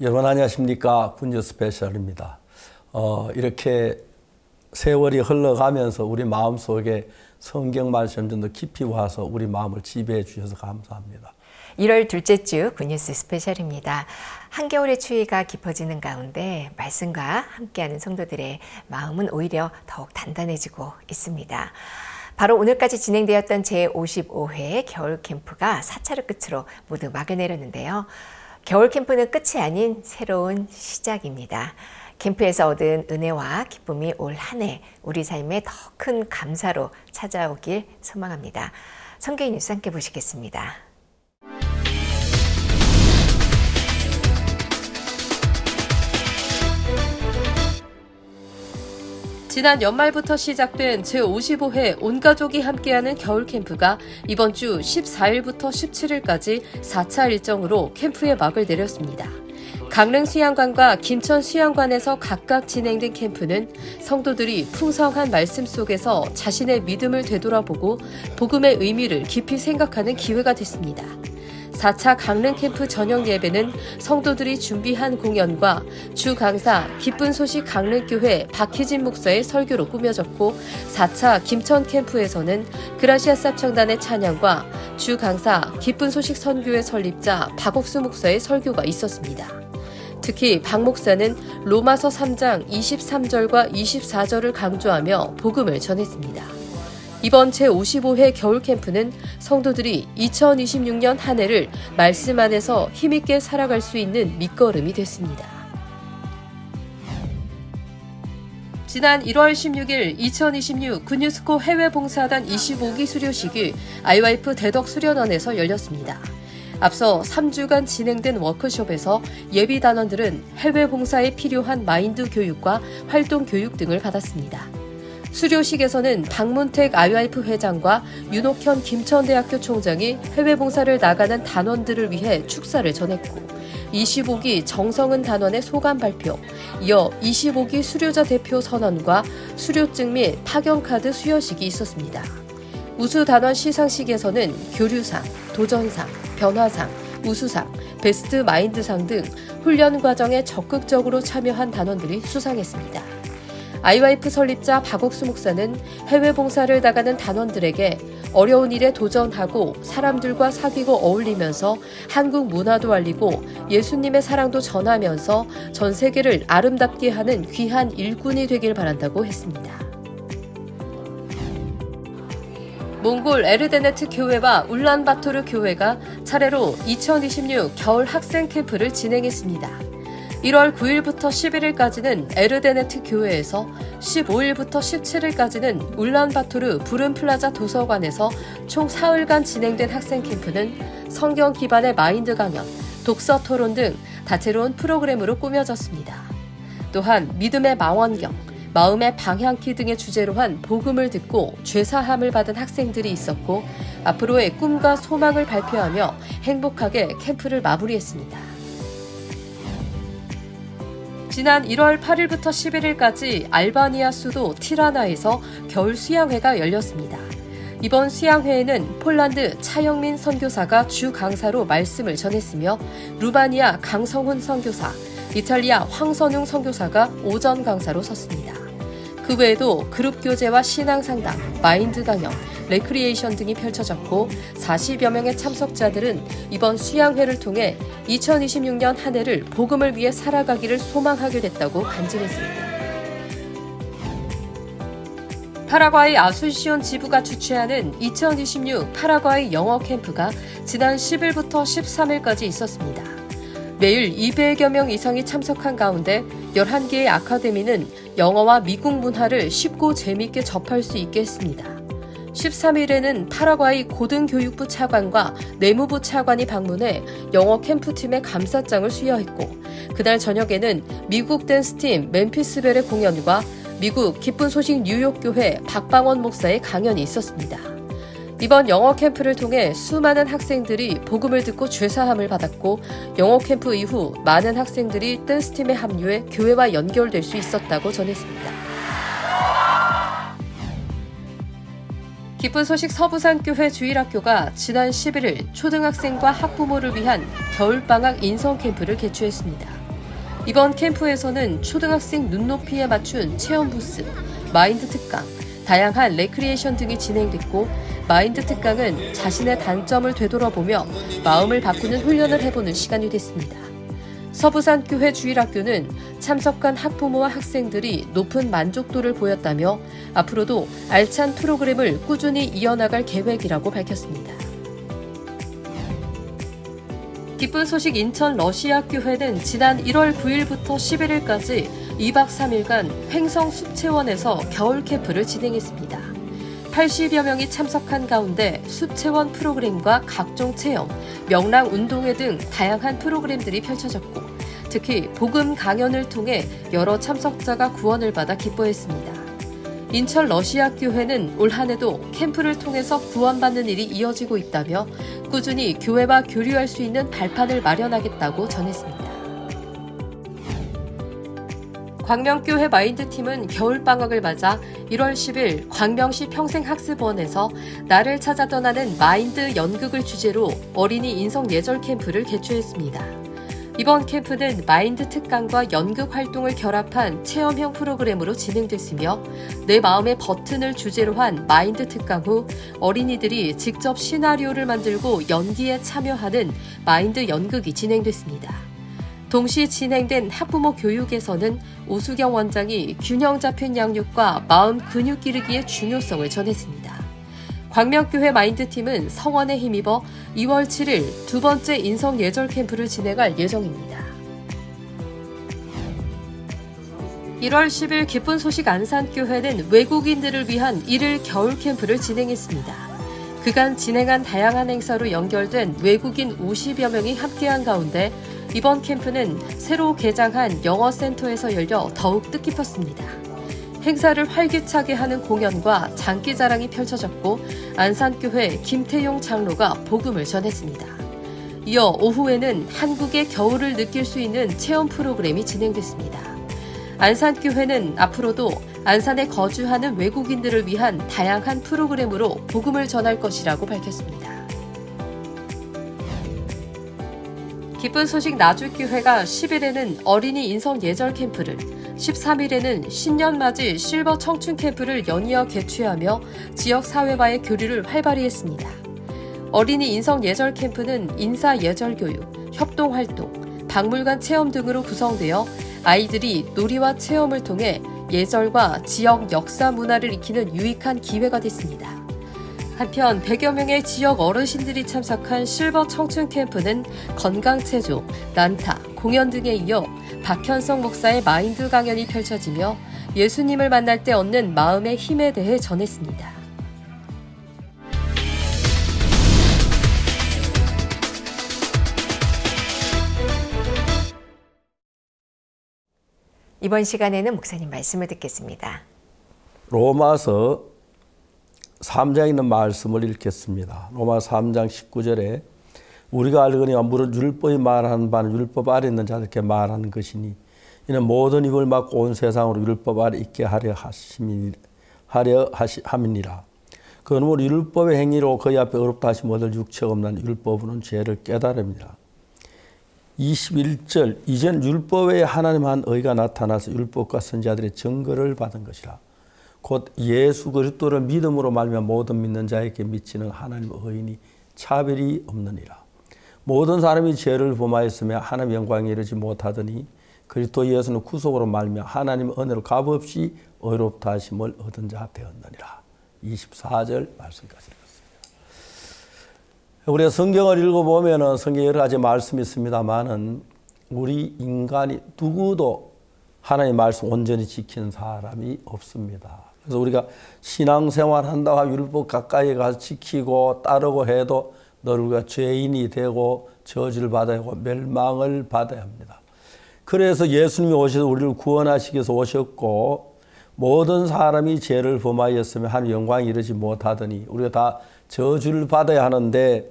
여러분 안녕하십니까. 군유 스페셜입니다. 이렇게 세월이 흘러가면서 우리 마음속에 성경 말씀 좀 더 깊이 와서 우리 마음을 지배해 주셔서 감사합니다. 1월 둘째 주 굿뉴스 스페셜입니다. 한겨울의 추위가 깊어지는 가운데 말씀과 함께하는 성도들의 마음은 오히려 더욱 단단해지고 있습니다. 바로 오늘까지 진행되었던 제55회 겨울 캠프가 4차를 끝으로 모두 막을 내렸는데요. 겨울 캠프는 끝이 아닌 새로운 시작입니다. 캠프에서 얻은 은혜와 기쁨이 올 한 해 우리 삶에 더 큰 감사로 찾아오길 소망합니다. 성경 뉴스 함께 보시겠습니다. 지난 연말부터 시작된 제55회 온가족이 함께하는 겨울 캠프가 이번 주 14일부터 17일까지 4차 일정으로 캠프에 막을 내렸습니다. 강릉 수양관과 김천 수양관에서 각각 진행된 캠프는 성도들이 풍성한 말씀 속에서 자신의 믿음을 되돌아보고 복음의 의미를 깊이 생각하는 기회가 됐습니다. 4차 강릉 캠프 저녁 예배는 성도들이 준비한 공연과 주 강사 기쁜 소식 강릉교회 박희진 목사의 설교로 꾸며졌고 4차 김천 캠프에서는 그라시아 쌉청단의 찬양과 주 강사 기쁜 소식 선교회 설립자 박옥수 목사의 설교가 있었습니다. 특히 박 목사는 로마서 3장 23절과 24절을 강조하며 복음을 전했습니다. 이번 제55회 겨울 캠프는 성도들이 2026년 한 해를 말씀 안에서 힘있게 살아갈 수 있는 밑거름이 됐습니다. 지난 1월 16일 2026 굿뉴스코 해외봉사단 25기 수료식이 IYF 대덕수련원에서 열렸습니다. 앞서 3주간 진행된 워크숍에서 예비단원들은 해외봉사에 필요한 마인드 교육과 활동 교육 등을 받았습니다. 수료식에서는 박문택 IYF 회장과 윤옥현 김천대학교 총장이 해외봉사를 나가는 단원들을 위해 축사를 전했고 25기 정성은 단원의 소감 발표, 이어 25기 수료자 대표 선언과 수료증 및 파견카드 수여식이 있었습니다. 우수 단원 시상식에서는 교류상, 도전상, 변화상, 우수상, 베스트 마인드상 등 훈련 과정에 적극적으로 참여한 단원들이 수상했습니다. IYF 설립자 박옥수 목사는 해외 봉사를 나가는 단원들에게 어려운 일에 도전하고 사람들과 사귀고 어울리면서 한국 문화도 알리고 예수님의 사랑도 전하면서 전 세계를 아름답게 하는 귀한 일꾼이 되길 바란다고 했습니다. 몽골 에르데네트 교회와 울란바토르 교회가 차례로 2026 겨울 학생 캠프를 진행했습니다. 1월 9일부터 11일까지는 에르데네트 교회에서 15일부터 17일까지는 울란바토르 부른플라자 도서관에서 총 사흘간 진행된 학생 캠프는 성경 기반의 마인드 강연, 독서 토론 등 다채로운 프로그램으로 꾸며졌습니다. 또한 믿음의 망원경, 마음의 방향키 등의 주제로 한 복음을 듣고 죄사함을 받은 학생들이 있었고 앞으로의 꿈과 소망을 발표하며 행복하게 캠프를 마무리했습니다. 지난 1월 8일부터 11일까지 알바니아 수도 티라나에서 겨울 수양회가 열렸습니다. 이번 수양회에는 폴란드 차영민 선교사가 주 강사로 말씀을 전했으며 루마니아 강성훈 선교사, 이탈리아 황선웅 선교사가 오전 강사로 섰습니다. 그 외에도 그룹 교제와 신앙 상담, 마인드 강연, 레크리에이션 등이 펼쳐졌고 40여 명의 참석자들은 이번 수양회를 통해 2026년 한 해를 복음을 위해 살아가기를 소망하게 됐다고 간증했습니다. 파라과이 아순시온 지부가 주최하는 2026 파라과이 영어 캠프가 지난 10일부터 13일까지 있었습니다. 매일 200여 명 이상이 참석한 가운데 11개의 아카데미는 영어와 미국 문화를 쉽고 재미있게 접할 수 있게 했습니다. 13일에는 파라과이 고등교육부 차관과 내무부 차관이 방문해 영어 캠프팀의 감사장을 수여했고 그날 저녁에는 미국 댄스팀 멤피스벨의 공연과 미국 기쁜 소식 뉴욕교회 박방원 목사의 강연이 있었습니다. 이번 영어 캠프를 통해 수많은 학생들이 복음을 듣고 죄사함을 받았고 영어 캠프 이후 많은 학생들이 댄스팀에 합류해 교회와 연결될 수 있었다고 전했습니다. 기쁜 소식 서부산교회 주일학교가 지난 11일 초등학생과 학부모를 위한 겨울방학 인성 캠프를 개최했습니다. 이번 캠프에서는 초등학생 눈높이에 맞춘 체험 부스, 마인드 특강, 다양한 레크리에이션 등이 진행됐고 마인드 특강은 자신의 단점을 되돌아보며 마음을 바꾸는 훈련을 해보는 시간이 됐습니다. 서부산교회 주일학교는 참석한 학부모와 학생들이 높은 만족도를 보였다며 앞으로도 알찬 프로그램을 꾸준히 이어나갈 계획이라고 밝혔습니다. 기쁜 소식 인천 러시아교회는 지난 1월 9일부터 11일까지 2박 3일간 횡성 숲체원에서 겨울 캠프를 진행했습니다. 80여 명이 참석한 가운데 숲체원 프로그램과 각종 체험, 명랑 운동회 등 다양한 프로그램들이 펼쳐졌고 특히 복음 강연을 통해 여러 참석자가 구원을 받아 기뻐했습니다. 인천 러시아교회는 올 한 해도 캠프를 통해서 구원받는 일이 이어지고 있다며 꾸준히 교회와 교류할 수 있는 발판을 마련하겠다고 전했습니다. 광명교회 마인드팀은 겨울방학을 맞아 1월 10일 광명시 평생학습원에서 나를 찾아 떠나는 마인드 연극을 주제로 어린이 인성 예절 캠프를 개최했습니다. 이번 캠프는 마인드 특강과 연극 활동을 결합한 체험형 프로그램으로 진행됐으며 내 마음의 버튼을 주제로 한 마인드 특강 후 어린이들이 직접 시나리오를 만들고 연기에 참여하는 마인드 연극이 진행됐습니다. 동시 진행된 학부모 교육에서는 오수경 원장이 균형 잡힌 양육과 마음 근육 기르기의 중요성을 전했습니다. 광명교회 마인드팀은 성원에 힘입어 2월 7일 두 번째 인성 예절 캠프를 진행할 예정입니다. 1월 10일 기쁜 소식 안산교회는 외국인들을 위한 1일 겨울 캠프를 진행했습니다. 그간 진행한 다양한 행사로 연결된 외국인 50여 명이 함께한 가운데 이번 캠프는 새로 개장한 영어센터에서 열려 더욱 뜻깊었습니다. 행사를 활기차게 하는 공연과 장기자랑이 펼쳐졌고 안산교회 김태용 장로가 복음을 전했습니다. 이어 오후에는 한국의 겨울을 느낄 수 있는 체험 프로그램이 진행됐습니다. 안산교회는 앞으로도 안산에 거주하는 외국인들을 위한 다양한 프로그램으로 복음을 전할 것이라고 밝혔습니다. 기쁜 소식 나주교회가 10일에는 어린이 인성 예절 캠프를, 13일에는 신년맞이 실버 청춘 캠프를 연이어 개최하며 지역사회와의 교류를 활발히 했습니다. 어린이 인성 예절 캠프는 인사 예절 교육, 협동활동, 박물관 체험 등으로 구성되어 아이들이 놀이와 체험을 통해 예절과 지역 역사 문화를 익히는 유익한 기회가 됐습니다. 한편 100여 명의 지역 어르신들이 참석한 실버 청춘 캠프는 건강체조, 난타, 공연 등에 이어 박현성 목사의 마인드 강연이 펼쳐지며 예수님을 만날 때 얻는 마음의 힘에 대해 전했습니다. 이번 시간에는 목사님 말씀을 듣겠습니다. 로마서 3장에 있는 말씀을 읽겠습니다. 로마 3장 19절에 우리가 알거니와 무릇 율법이 말하는 바는 율법 아래 있는 자들께 말하는 것이니 이는 모든 입을 막고 온 세상으로 율법 아래 있게 하려 함이니라. 그러므로 율법의 행위로 그의 앞에 어렵다 하심 얻을 육체가 없는 율법은 죄를 깨달음이라. 21절 이젠 율법에 하나님 한 의가 나타나서 율법과 선지자들의 증거를 받은 것이라. 곧 예수 그리스도를 믿음으로 말미암아 모든 믿는 자에게 미치는 하나님의 의인이 차별이 없느니라. 모든 사람이 죄를 범하였으며 하나님의 영광에 이르지 못하더니 그리스도 예수는 구속으로 말미암아 하나님의 은혜로 값없이 의롭다 하심을 얻은 자 되었느니라. 24절 말씀까지 읽었습니다. 우리가 성경을 읽어보면 성경에 여러 가지 말씀이 있습니다만은 우리 인간이 누구도 하나님의 말씀 온전히 지키는 사람이 없습니다. 그래서 우리가 신앙생활 한다고 하면 율법 가까이 가서 지키고 따르고 해도 늘 우리가 죄인이 되고 저주를 받아야 하고 멸망을 받아야 합니다. 그래서 예수님이 오셔서 우리를 구원하시기 위해서 오셨고 모든 사람이 죄를 범하였으며 하나님의 영광에 이르지 못하더니 우리가 다 저주를 받아야 하는데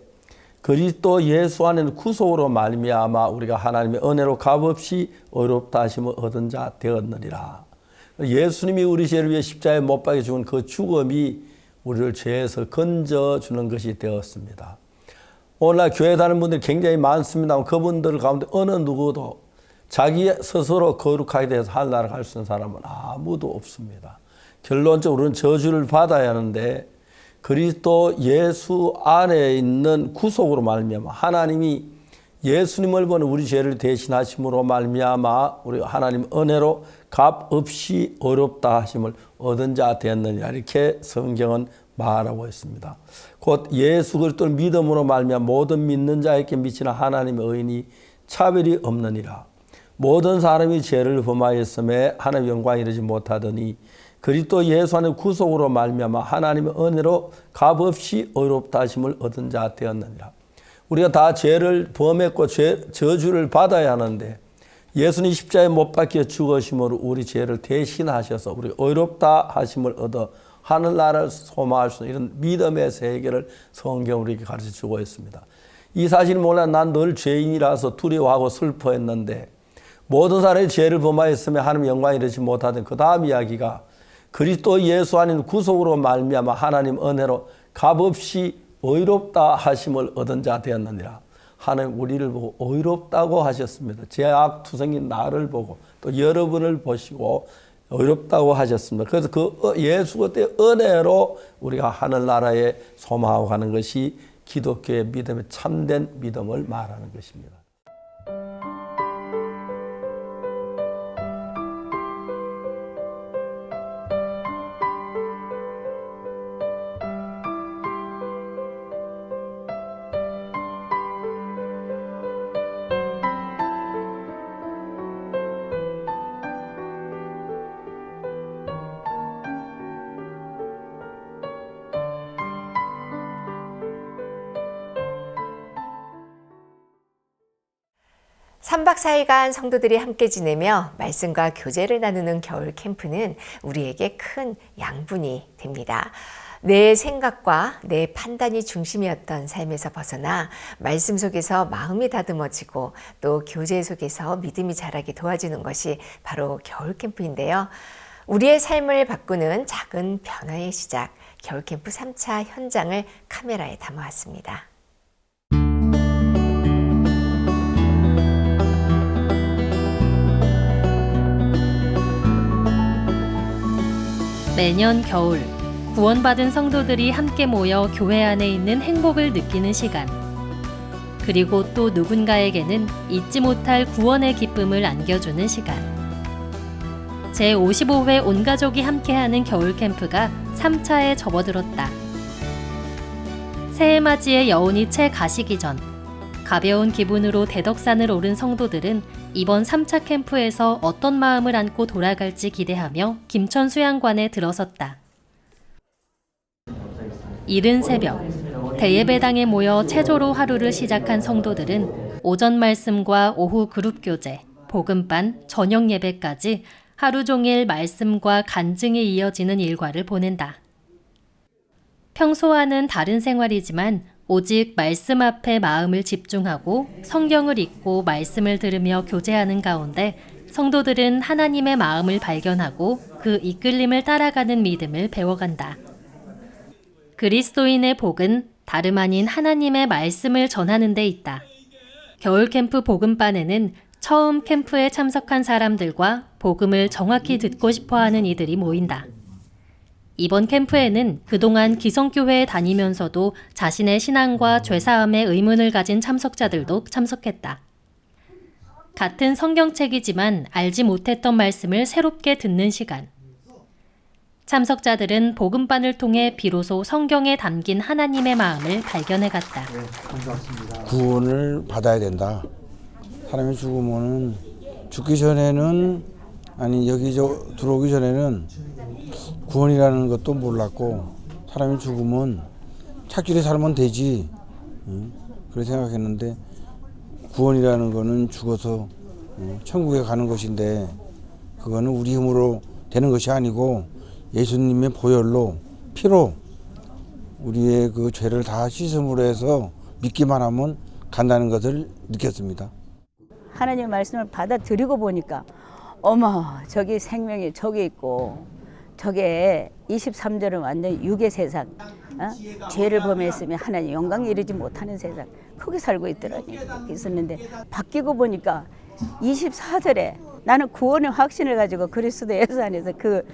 그리스도 예수 안에는 구속으로 말미암아 우리가 하나님의 은혜로 값없이 의롭다 하심을 얻은 자 되었느니라. 예수님이 우리 죄를 위해 십자가에 못 박혀 죽은 그 죽음이 우리를 죄에서 건져주는 것이 되었습니다. 오늘날 교회 다니는 분들이 굉장히 많습니다. 그분들 가운데 어느 누구도 자기 스스로 거룩하게 돼서 하늘나라 갈 수 있는 사람은 아무도 없습니다. 결론적으로는 저주를 받아야 하는데 그리스도 예수 안에 있는 구속으로 말미암아 하나님이 예수님을 보는 우리 죄를 대신하심으로 말미암아 우리 하나님 은혜로 값없이 어렵다 하심을 얻은 자 되었느니라 이렇게 성경은 말하고 있습니다. 곧 예수 그리스도를 믿음으로 말미암아 모든 믿는 자에게 미치는 하나님의 의인이 차별이 없느니라. 모든 사람이 죄를 범하였음에 하나님의 영광에 이르지 못하더니 그리스도 예수 안의 구속으로 말미암아 하나님의 은혜로 값없이 의롭다 하심을 얻은 자 되었느니라. 우리가 다 죄를 범했고 저주를 받아야 하는데 예수님 십자가에 못 박혀 죽으심으로 우리 죄를 대신하셔서 우리 의롭다 하심을 얻어 하늘나라를 소망할 수 있는 이런 믿음의 세계를 성경 우리에게 가르쳐주고 있습니다. 이 사실을 몰라 난 늘 죄인이라서 두려워하고 슬퍼했는데 모든 사람이 죄를 범하였으며 하나님 영광에 이르지 못하던 그 다음 이야기가 그리스도 예수 안에 구속으로 말미암아 하나님 은혜로 값없이 의롭다 하심을 얻은 자 되었느니라. 하나님 우리를 보고 의롭다고 하셨습니다. 죄악투성인 나를 보고 또 여러분을 보시고 의롭다고 하셨습니다. 그래서 그 예수 그리스도의 은혜로 우리가 하늘나라에 소망하고 가는 것이 기독교의 믿음의 참된 믿음을 말하는 것입니다. 삼박 4일간 성도들이 함께 지내며 말씀과 교제를 나누는 겨울 캠프는 우리에게 큰 양분이 됩니다. 내 생각과 내 판단이 중심이었던 삶에서 벗어나 말씀 속에서 마음이 다듬어지고 또 교제 속에서 믿음이 자라게 도와주는 것이 바로 겨울 캠프인데요. 우리의 삶을 바꾸는 작은 변화의 시작, 겨울 캠프 3차 현장을 카메라에 담아왔습니다. 매년 겨울, 구원받은 성도들이 함께 모여 교회 안에 있는 행복을 느끼는 시간. 그리고 또 누군가에게는 잊지 못할 구원의 기쁨을 안겨주는 시간. 제55회 온가족이 함께하는 겨울 캠프가 3차에 접어들었다. 새해맞이의 여운이 채 가시기 전 가벼운 기분으로 대덕산을 오른 성도들은 이번 3차 캠프에서 어떤 마음을 안고 돌아갈지 기대하며 김천 수양관에 들어섰다. 이른 새벽, 대예배당에 모여 체조로 하루를 시작한 성도들은 오전 말씀과 오후 그룹 교제, 복음반, 저녁 예배까지 하루 종일 말씀과 간증에 이어지는 일과를 보낸다. 평소와는 다른 생활이지만 오직 말씀 앞에 마음을 집중하고 성경을 읽고 말씀을 들으며 교제하는 가운데 성도들은 하나님의 마음을 발견하고 그 이끌림을 따라가는 믿음을 배워간다. 그리스도인의 복은 다름 아닌 하나님의 말씀을 전하는 데 있다. 겨울 캠프 복음반에는 처음 캠프에 참석한 사람들과 복음을 정확히 듣고 싶어하는 이들이 모인다. 이번 캠프에는 그동안 기성교회에 다니면서도 자신의 신앙과 죄사함에 의문을 가진 참석자들도 참석했다. 같은 성경책이지만 알지 못했던 말씀을 새롭게 듣는 시간. 참석자들은 복음반을 통해 비로소 성경에 담긴 하나님의 마음을 발견해갔다. 구원을 받아야 된다. 사람이 죽으면은 죽기 전에는 여기 들어오기 전에는 구원이라는 것도 몰랐고 사람이 죽으면 착실히 살면 되지 그렇게 생각했는데 구원이라는 거는 죽어서 천국에 가는 것인데 그거는 우리 힘으로 되는 것이 아니고 예수님의 보혈로 피로 우리의 그 죄를 다 씻음으로 해서 믿기만 하면 간다는 것을 느꼈습니다. 하나님의 말씀을 받아들이고 보니까 어머 저기 생명이 저기 있고 저게 23절은 완전 육의 세상, 죄를 범했으면 하나님 영광에 이르지 못하는 세상 거기 살고 있더라니 있었는데 바뀌고 보니까 24절에 나는 구원의 확신을 가지고 그리스도 예수 안에서 그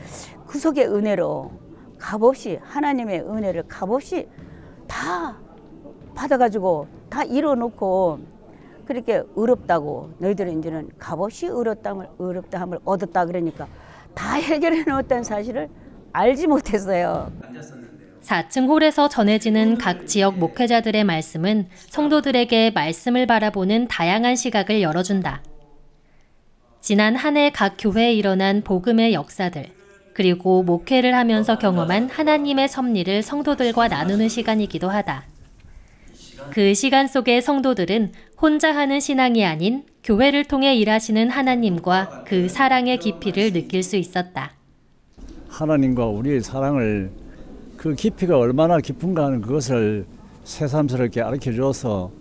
구속의 은혜로 값없이 하나님의 은혜를 값없이 다 받아가지고 다 이뤄놓고 그렇게 의롭다고 너희들은 이제는 값없이 의롭다함을 얻었다 그러니까 다 해결해 놓았다는 사실을 알지 못했어요. 4층 홀에서 전해지는 각 지역 목회자들의 말씀은 성도들에게 말씀을 바라보는 다양한 시각을 열어준다. 지난 한 해 각 교회에 일어난 복음의 역사들, 그리고 목회를 하면서 경험한 하나님의 섭리를 성도들과 나누는 시간이기도 하다. 그 시간 속에 성도들은 혼자 하는 신앙이 아닌 교회를 통해 일하시는 하나님과 그 사랑의 깊이를 느낄 수 있었다. 하나님과 우리의 사랑을 그 깊이가 얼마나 깊은가 하는 그것을 새삼스럽게 알려줘서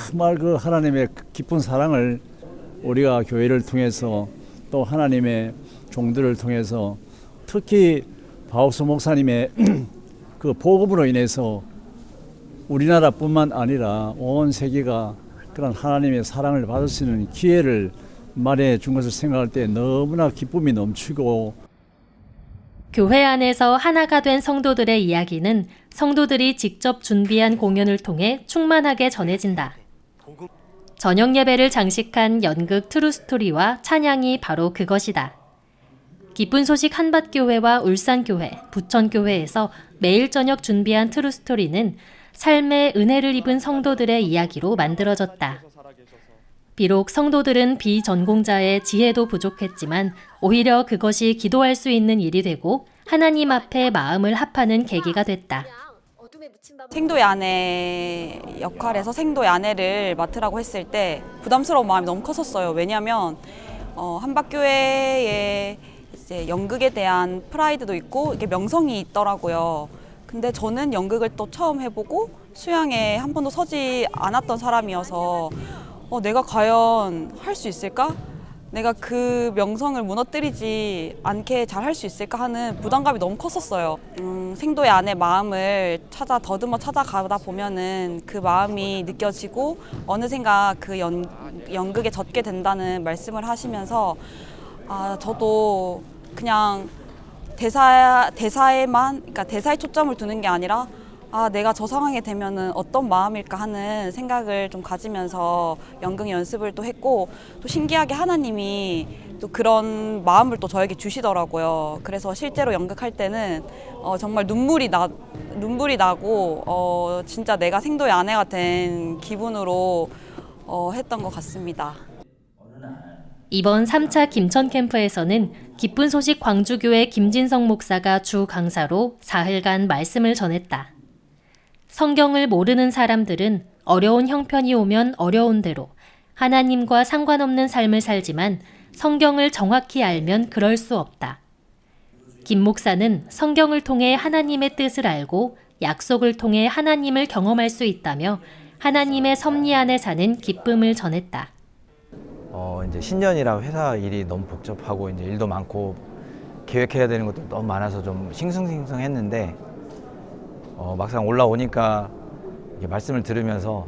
정말 그 하나님의 깊은 사랑을 우리가 교회를 통해서 또 하나님의 종들을 통해서 특히 바옥수 목사님의 그 복음으로 인해서 우리나라뿐만 아니라 온 세계가 그런 하나님의 사랑을 받을 수 있는 기회를 마련해 준 것을 생각할 때 너무나 기쁨이 넘치고 교회 안에서 하나가 된 성도들의 이야기는 성도들이 직접 준비한 공연을 통해 충만하게 전해진다. 저녁 예배를 장식한 연극 트루스토리와 찬양이 바로 그것이다. 기쁜 소식 한밭교회와 울산교회, 부천교회에서 매일 저녁 준비한 트루스토리는 삶의 은혜를 입은 성도들의 이야기로 만들어졌다. 비록 성도들은 비전공자의 지혜도 부족했지만 오히려 그것이 기도할 수 있는 일이 되고 하나님 앞에 마음을 합하는 계기가 됐다. 생도의 아내 역할에서 생도의 아내를 맡으라고 했을 때 부담스러운 마음이 너무 컸었어요. 왜냐하면 한밭교회에 이제 연극에 대한 프라이드도 있고 이게 명성이 있더라고요. 근데 저는 연극을 또 처음 해보고 수양에 한 번도 서지 않았던 사람이어서 내가 과연 할 수 있을까? 내가 그 명성을 무너뜨리지 않게 잘 할 수 있을까 하는 부담감이 너무 컸었어요. 생도의 아내 마음을 더듬어 찾아가다 보면은 그 마음이 느껴지고 어느샌가 그 연극에 젖게 된다는 말씀을 하시면서 저도 그냥 대사에만, 그러니까 대사에 초점을 두는 게 아니라 내가 저 상황에 되면은 어떤 마음일까 하는 생각을 좀 가지면서 연극 연습을 또 했고 또 신기하게 하나님이 또 그런 마음을 또 저에게 주시더라고요. 그래서 실제로 연극할 때는 정말 눈물이 나고 진짜 내가 생도의 아내가 된 기분으로 했던 것 같습니다. 이번 3차 김천 캠프에서는 기쁜 소식 광주교회 김진성 목사가 주 강사로 사흘간 말씀을 전했다. 성경을 모르는 사람들은 어려운 형편이 오면 어려운 대로 하나님과 상관없는 삶을 살지만 성경을 정확히 알면 그럴 수 없다. 김 목사는 성경을 통해 하나님의 뜻을 알고 약속을 통해 하나님을 경험할 수 있다며 하나님의 섭리 안에 사는 기쁨을 전했다. 이제 신년이라 회사 일이 너무 복잡하고 이제 일도 많고 계획해야 되는 것도 너무 많아서 좀 싱숭생숭했는데 막상 올라오니까 말씀을 들으면서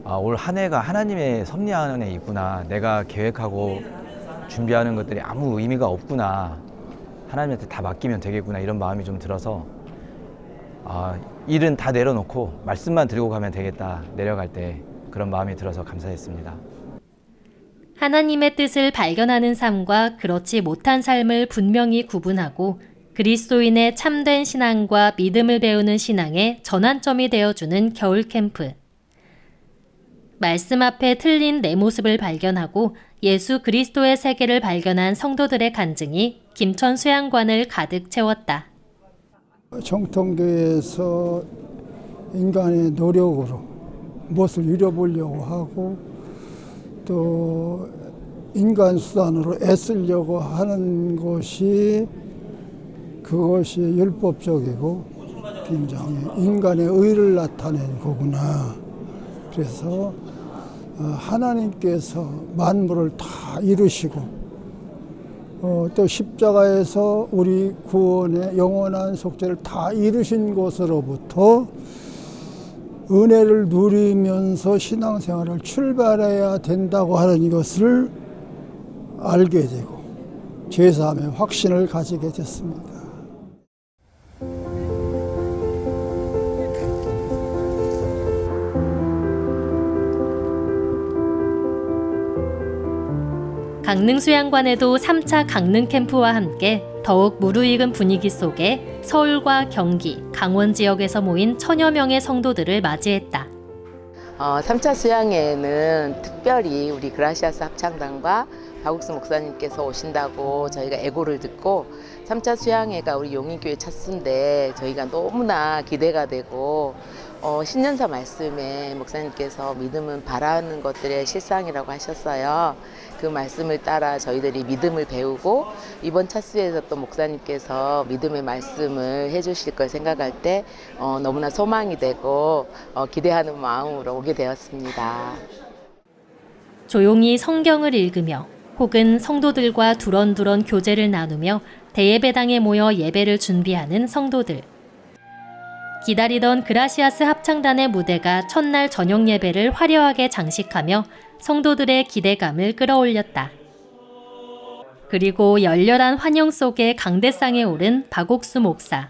올 한 해가 하나님의 섭리 안에 있구나. 내가 계획하고 준비하는 것들이 아무 의미가 없구나. 하나님한테 다 맡기면 되겠구나. 이런 마음이 좀 들어서 일은 다 내려놓고 말씀만 들고 가면 되겠다. 내려갈 때 그런 마음이 들어서 감사했습니다. 하나님의 뜻을 발견하는 삶과 그렇지 못한 삶을 분명히 구분하고 그리스도인의 참된 신앙과 믿음을 배우는 신앙의 전환점이 되어주는 겨울 캠프. 말씀 앞에 틀린 내 모습을 발견하고 예수 그리스도의 세계를 발견한 성도들의 간증이 김천 수양관을 가득 채웠다. 정통교회에서 인간의 노력으로 무엇을 이뤄보려고 하고 또 인간 수단으로 애쓰려고 하는 것이 그것이 율법적이고 굉장히 인간의 의를 나타내는 거구나. 그래서 하나님께서 만물을 다 이루시고 또 십자가에서 우리 구원의 영원한 속죄를 다 이루신 것으로부터 은혜를 누리면서 신앙생활을 출발해야 된다고 하는 것을 알게 되고 제사함의 확신을 가지게 됐습니다. 강릉수양관에도 3차 강릉 캠프와 함께 더욱 무르익은 분위기 속에 서울과 경기, 강원 지역에서 모인 천여 명의 성도들을 맞이했다. 3차 수양회에는 특별히 우리 그라시아스 합창단과 박옥수 목사님께서 오신다고 저희가 애고를 듣고 3차 수양회가 우리 용인교회 첫 수인데 저희가 너무나 기대가 되고 신년사 말씀에 목사님께서 믿음은 바라는 것들의 실상이라고 하셨어요. 그 말씀을 따라 저희들이 믿음을 배우고 이번 차수에서 또 목사님께서 믿음의 말씀을 해주실 걸 생각할 때 너무나 소망이 되고 기대하는 마음으로 오게 되었습니다. 조용히 성경을 읽으며 혹은 성도들과 두런두런 교제를 나누며 대예배당에 모여 예배를 준비하는 성도들. 기다리던 그라시아스 합창단의 무대가 첫날 저녁 예배를 화려하게 장식하며 성도들의 기대감을 끌어올렸다. 그리고 열렬한 환영 속에 강대상에 오른 박옥수 목사.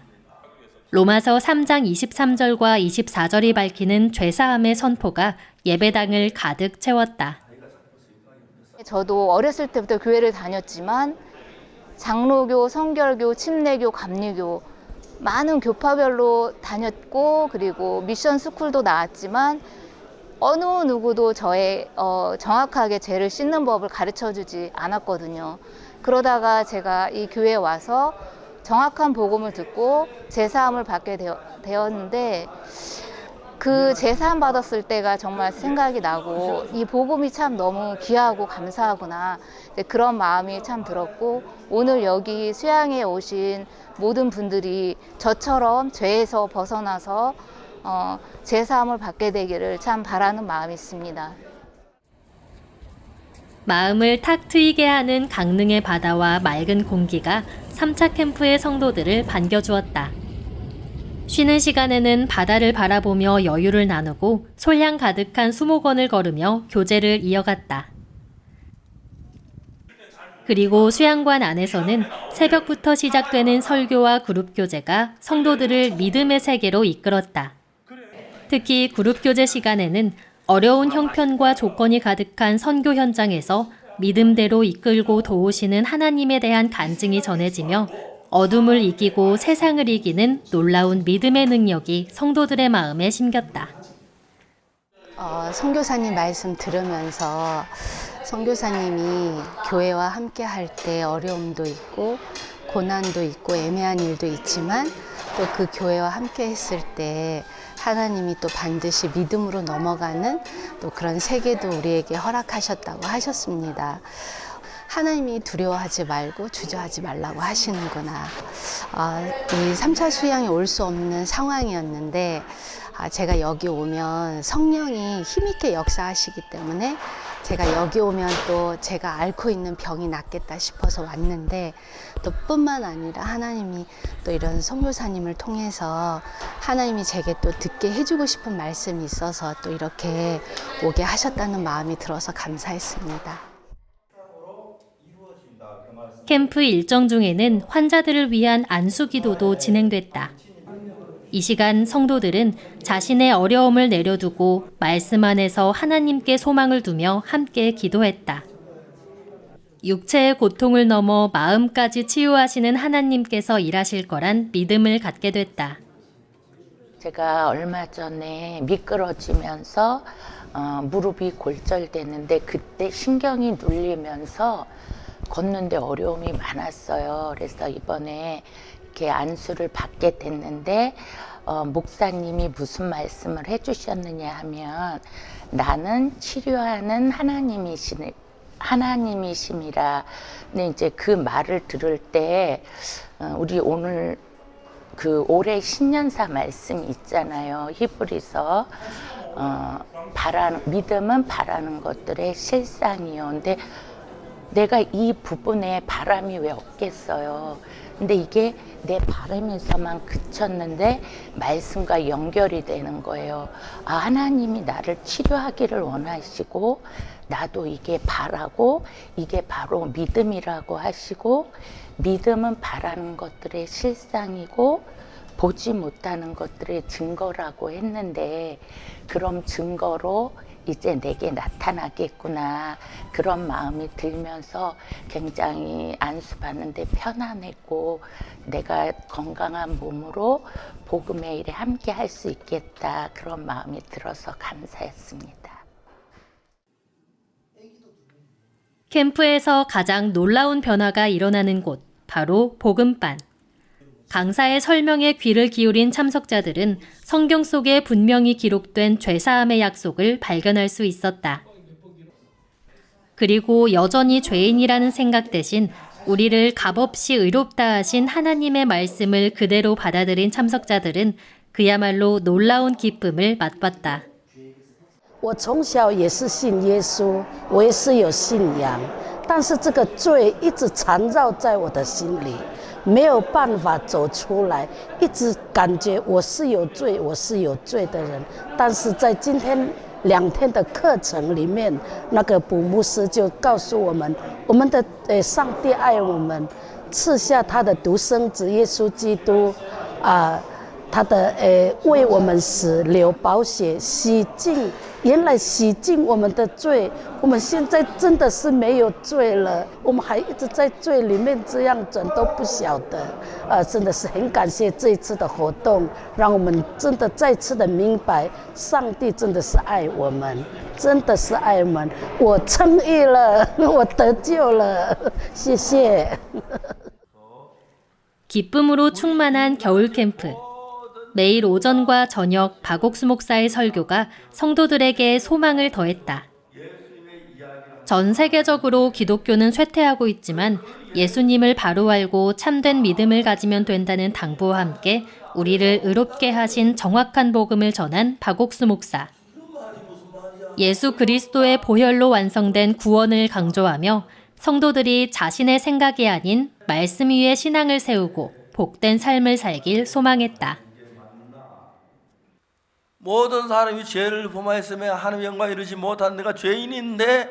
로마서 3장 23절과 24절이 밝히는 죄사함의 선포가 예배당을 가득 채웠다. 저도 어렸을 때부터 교회를 다녔지만 장로교, 성결교, 침례교, 감리교 많은 교파별로 다녔고 그리고 미션 스쿨도 나왔지만 어느 누구도 저의 정확하게 죄를 씻는 법을 가르쳐주지 않았거든요. 그러다가 제가 이 교회에 와서 정확한 복음을 듣고 제사함을 받게 되었는데 그 제사함 받았을 때가 정말 생각이 나고 이 복음이 참 너무 귀하고 감사하구나 그런 마음이 참 들었고 오늘 여기 수양에 오신 모든 분들이 저처럼 죄에서 벗어나서 제사함을 받게 되기를 참 바라는 마음이 있습니다. 마음을 탁 트이게 하는 강릉의 바다와 맑은 공기가 3차 캠프의 성도들을 반겨주었다. 쉬는 시간에는 바다를 바라보며 여유를 나누고 솔향 가득한 수목원을 걸으며 교제를 이어갔다. 그리고 수양관 안에서는 새벽부터 시작되는 설교와 그룹 교제가 성도들을 믿음의 세계로 이끌었다. 특히 그룹 교제 시간에는 어려운 형편과 조건이 가득한 선교 현장에서 믿음대로 이끌고 도우시는 하나님에 대한 간증이 전해지며 어둠을 이기고 세상을 이기는 놀라운 믿음의 능력이 성도들의 마음에 심겼다. 선교사님 말씀 들으면서 선교사님이 교회와 함께 할 때 어려움도 있고 고난도 있고 애매한 일도 있지만 또 그 교회와 함께 했을 때 하나님이 또 반드시 믿음으로 넘어가는 또 그런 세계도 우리에게 허락하셨다고 하셨습니다. 하나님이 두려워하지 말고 주저하지 말라고 하시는구나. 이 3차 수양에 올 수 없는 상황이었는데 제가 여기 오면 성령이 힘있게 역사하시기 때문에 제가 여기 오면 또 제가 앓고 있는 병이 낫겠다 싶어서 왔는데 또 뿐만 아니라 하나님이 또 이런 선교사님을 통해서 하나님이 제게 또 듣게 해주고 싶은 말씀이 있어서 또 이렇게 오게 하셨다는 마음이 들어서 감사했습니다. 캠프 일정 중에는 환자들을 위한 안수 기도도 진행됐다. 이 시간 성도들은 자신의 어려움을 내려두고 말씀 안에서 하나님께 소망을 두며 함께 기도했다. 육체의 고통을 넘어 마음까지 치유하시는 하나님께서 일하실 거란 믿음을 갖게 됐다. 제가 얼마 전에 미끄러지면서 무릎이 골절됐는데 그때 신경이 눌리면서 걷는데 어려움이 많았어요. 그래서 이번에 이렇게 안수를 받게 됐는데 목사님이 무슨 말씀을 해주셨느냐 하면 나는 치료하는 하나님이심이라. 근데 이제 그 말을 들을 때 우리 오늘 올해 신년사 말씀 있잖아요. 히브리서 믿음은 바라는 것들의 실상이요. 근데 내가 이 부분에 바람이 왜 없겠어요. 근데 이게 내 바람에서만 그쳤는데 말씀과 연결이 되는 거예요. 아, 하나님이 나를 치료하기를 원하시고 나도 이게 바라고 이게 바로 믿음이라고 하시고 믿음은 바라는 것들의 실상이고 보지 못하는 것들의 증거라고 했는데 그럼 증거로 이제 내게 나타나겠구나 그런 마음이 들면서 굉장히 안수받는데 편안했고 내가 건강한 몸으로 복음의 일에 함께 할 수 있겠다 그런 마음이 들어서 감사했습니다. 캠프에서 가장 놀라운 변화가 일어나는 곳, 바로 복음반. 강사의 설명에 귀를 기울인 참석자들은 성경 속에 분명히 기록된 죄사함의 약속을 발견할 수 있었다. 그리고 여전히 죄인이라는 생각 대신 우리를 값없이 의롭다 하신 하나님의 말씀을 그대로 받아들인 참석자들은 그야말로 놀라운 기쁨을 맛봤다. 我从小也是信耶稣，我也是有信仰，但是这个罪一直缠绕在我的心里，没有办法走出来，一直感觉我是有罪，我是有罪的人。但是在今天2天的课程里面，那个卜牧师就告诉我们，我们的上帝爱我们，赐下他的独生子耶稣基督，他的为我们死流宝血洗净，原来洗净我们的罪，我们现在真的是没有罪了，我们还一直在罪里面这样转都不晓得，真的是很感谢这一次的活动，让我们真的再次的明白，上帝真的是爱我们，真的是爱我们，我称义了，我得救了，谢谢。 기쁨으로 충만한 겨울 캠프. 매일 오전과 저녁 박옥수 목사의 설교가 성도들에게 소망을 더했다. 전 세계적으로 기독교는 쇠퇴하고 있지만 예수님을 바로 알고 참된 믿음을 가지면 된다는 당부와 함께 우리를 의롭게 하신 정확한 복음을 전한 박옥수 목사. 예수 그리스도의 보혈로 완성된 구원을 강조하며 성도들이 자신의 생각이 아닌 말씀 위에 신앙을 세우고 복된 삶을 살길 소망했다. 모든 사람이 죄를 범하였으며 하나님의 영광에 이르지 못한 내가 죄인인데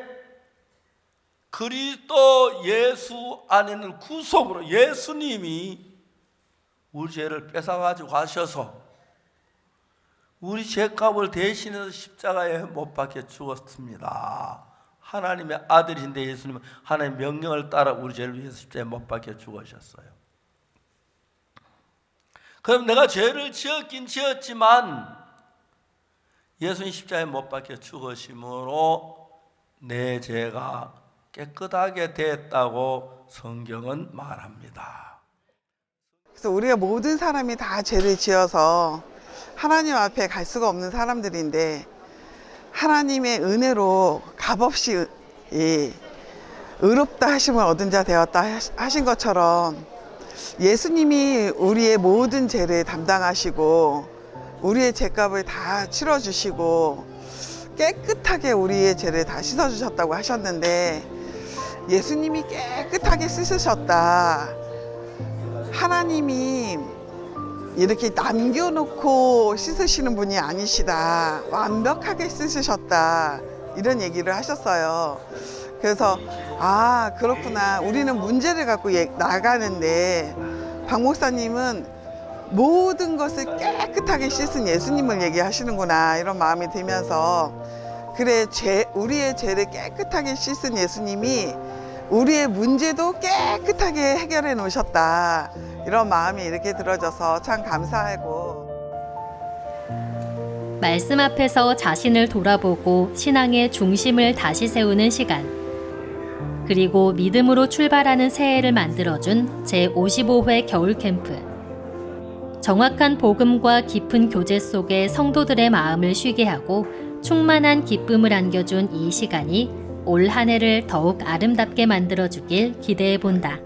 그리스도 예수 안에는 구속으로 예수님이 우리 죄를 뺏어가지고 가셔서 우리 죄값을 대신해서 십자가에 못 박혀 죽었습니다. 하나님의 아들이신데 예수님은 하나님의 명령을 따라 우리 죄를 위해서 십자가에 못 박혀 죽으셨어요. 그럼 내가 죄를 지었긴 지었지만 예수님 십자가에 못 박혀 죽으심으로 내 죄가 깨끗하게 됐다고 성경은 말합니다. 그래서 우리가 모든 사람이 다 죄를 지어서 하나님 앞에 갈 수가 없는 사람들인데 하나님의 은혜로 값없이 의롭다 하심을 얻은 자 되었다 하신 것처럼 예수님이 우리의 모든 죄를 담당하시고 우리의 죄값을 다 치러주시고 깨끗하게 우리의 죄를 다 씻어주셨다고 하셨는데 예수님이 깨끗하게 씻으셨다. 하나님이 이렇게 남겨놓고 씻으시는 분이 아니시다. 완벽하게 씻으셨다. 이런 얘기를 하셨어요. 그래서 아 그렇구나. 우리는 문제를 갖고 나가는데 박 목사님은 모든 것을 깨끗하게 씻은 예수님을 얘기하시는구나 이런 마음이 들면서 그래 우리의 죄를 깨끗하게 씻은 예수님이 우리의 문제도 깨끗하게 해결해 놓으셨다 이런 마음이 이렇게 들어져서 참 감사하고 말씀 앞에서 자신을 돌아보고 신앙의 중심을 다시 세우는 시간. 그리고 믿음으로 출발하는 새해를 만들어준 제55회 겨울 캠프. 정확한 복음과 깊은 교제 속에 성도들의 마음을 쉬게 하고 충만한 기쁨을 안겨준 이 시간이 올 한 해를 더욱 아름답게 만들어주길 기대해 본다.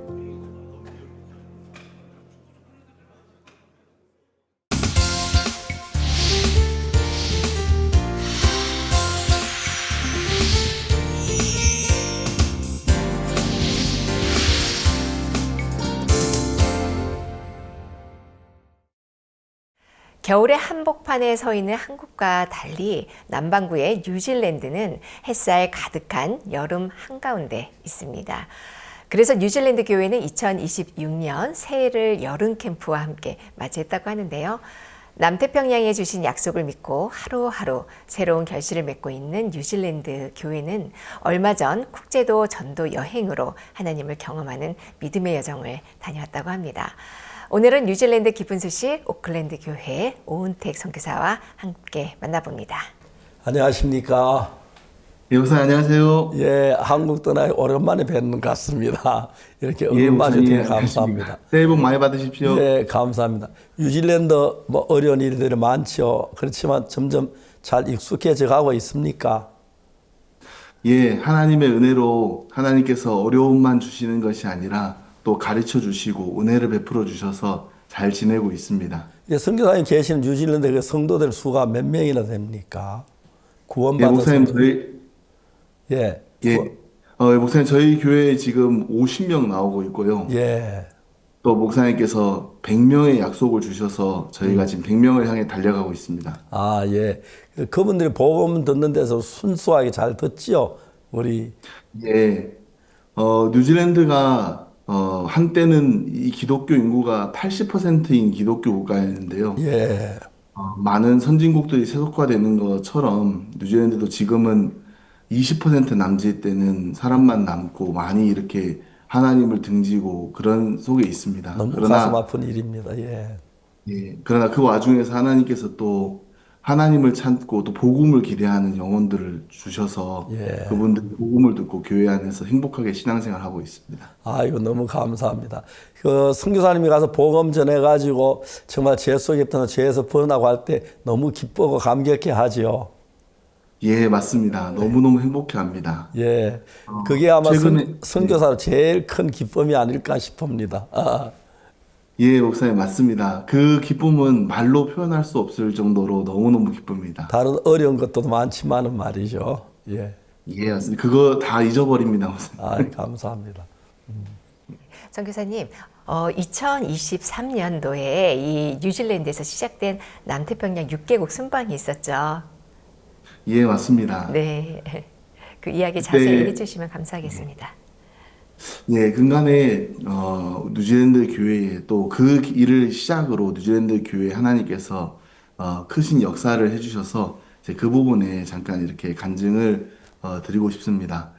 겨울의 한복판에 서 있는 한국과 달리 남반구의 뉴질랜드는 햇살 가득한 여름 한가운데 있습니다. 그래서 뉴질랜드 교회는 2026년 새해를 여름 캠프와 함께 맞이했다고 하는데요. 남태평양에 주신 약속을 믿고 하루하루 새로운 결실을 맺고 있는 뉴질랜드 교회는 얼마 전 국제도 전도 여행으로 하나님을 경험하는 믿음의 여정을 다녀왔다고 합니다. 오늘은 뉴질랜드 기쁜 소식 오클랜드 교회 오은택 선교사와 함께 만나봅니다. 안녕하십니까? 예, 목사님 안녕하세요. 예, 한국 떠나 오랜만에 뵙는 것 같습니다. 이렇게 얼굴마주 되게 감사합니다. 새해 복 많이 받으십시오. 예, 감사합니다. 뉴질랜드 뭐 어려운 일들이 많죠. 그렇지만 점점 잘 익숙해져 가고 있습니까? 예, 하나님의 은혜로 하나님께서 어려움만 주시는 것이 아니라 또 가르쳐 주시고 은혜를 베풀어 주셔서 잘 지내고 있습니다. 예, 선교사님 계시는 뉴질랜드 그 성도들 수가 몇 명이나 됩니까? 구원받은 예, 목사님 성도들. 예. 목사님 저희 교회에 지금 50명 나오고 있고요. 예. 또 목사님께서 100명의 약속을 주셔서 저희가 지금 100명을 향해 달려가고 있습니다. 아, 예. 그분들이 복음 듣는 데서 순수하게 잘 듣지요, 우리. 예. 뉴질랜드가 한때는 이 기독교 인구가 80%인 기독교 국가였는데요. 예. 많은 선진국들이 세속화되는 것처럼 뉴질랜드도 지금은 20% 남짓되는 사람만 남고 많이 이렇게 하나님을 등지고 그런 속에 있습니다. 너무 가슴 아픈 일입니다. 예. 그러나 그 와중에서 하나님께서 또 하나님을 찾고 또 복음을 기대하는 영혼들을 주셔서 예. 그분들이 복음을 듣고 교회 안에서 행복하게 신앙생활 하고 있습니다. 아이고, 너무 감사합니다. 그 선교사님이 가서 복음 전해가지고 정말 죄 속에 있던 죄에서 벗어나고 할 때 너무 기쁘고 감격해 하지요. 예, 맞습니다. 너무너무 행복해 합니다. 예. 그게 아마 최근에 선교사로 제일 큰 기쁨이 아닐까 싶습니다. 예, 목사님 맞습니다. 그 기쁨은 말로 표현할 수 없을 정도로 너무너무 기쁩니다. 다른 어려운 것도 많지만은 말이죠. 예. 예, 맞습니다. 그거 다 잊어버립니다, 목사님. 아, 감사합니다. 선교사님, 2023년도에 이 뉴질랜드에서 시작된 남태평양 6개국 순방이 있었죠. 예, 맞습니다. 네. 그 이야기 자세히 해주시면 감사하겠습니다. 예, 근간에 뉴질랜드 교회에 또 그 일을 시작으로 뉴질랜드 교회 하나님께서 크신 역사를 해주셔서 이제 그 부분에 잠깐 이렇게 간증을 드리고 싶습니다.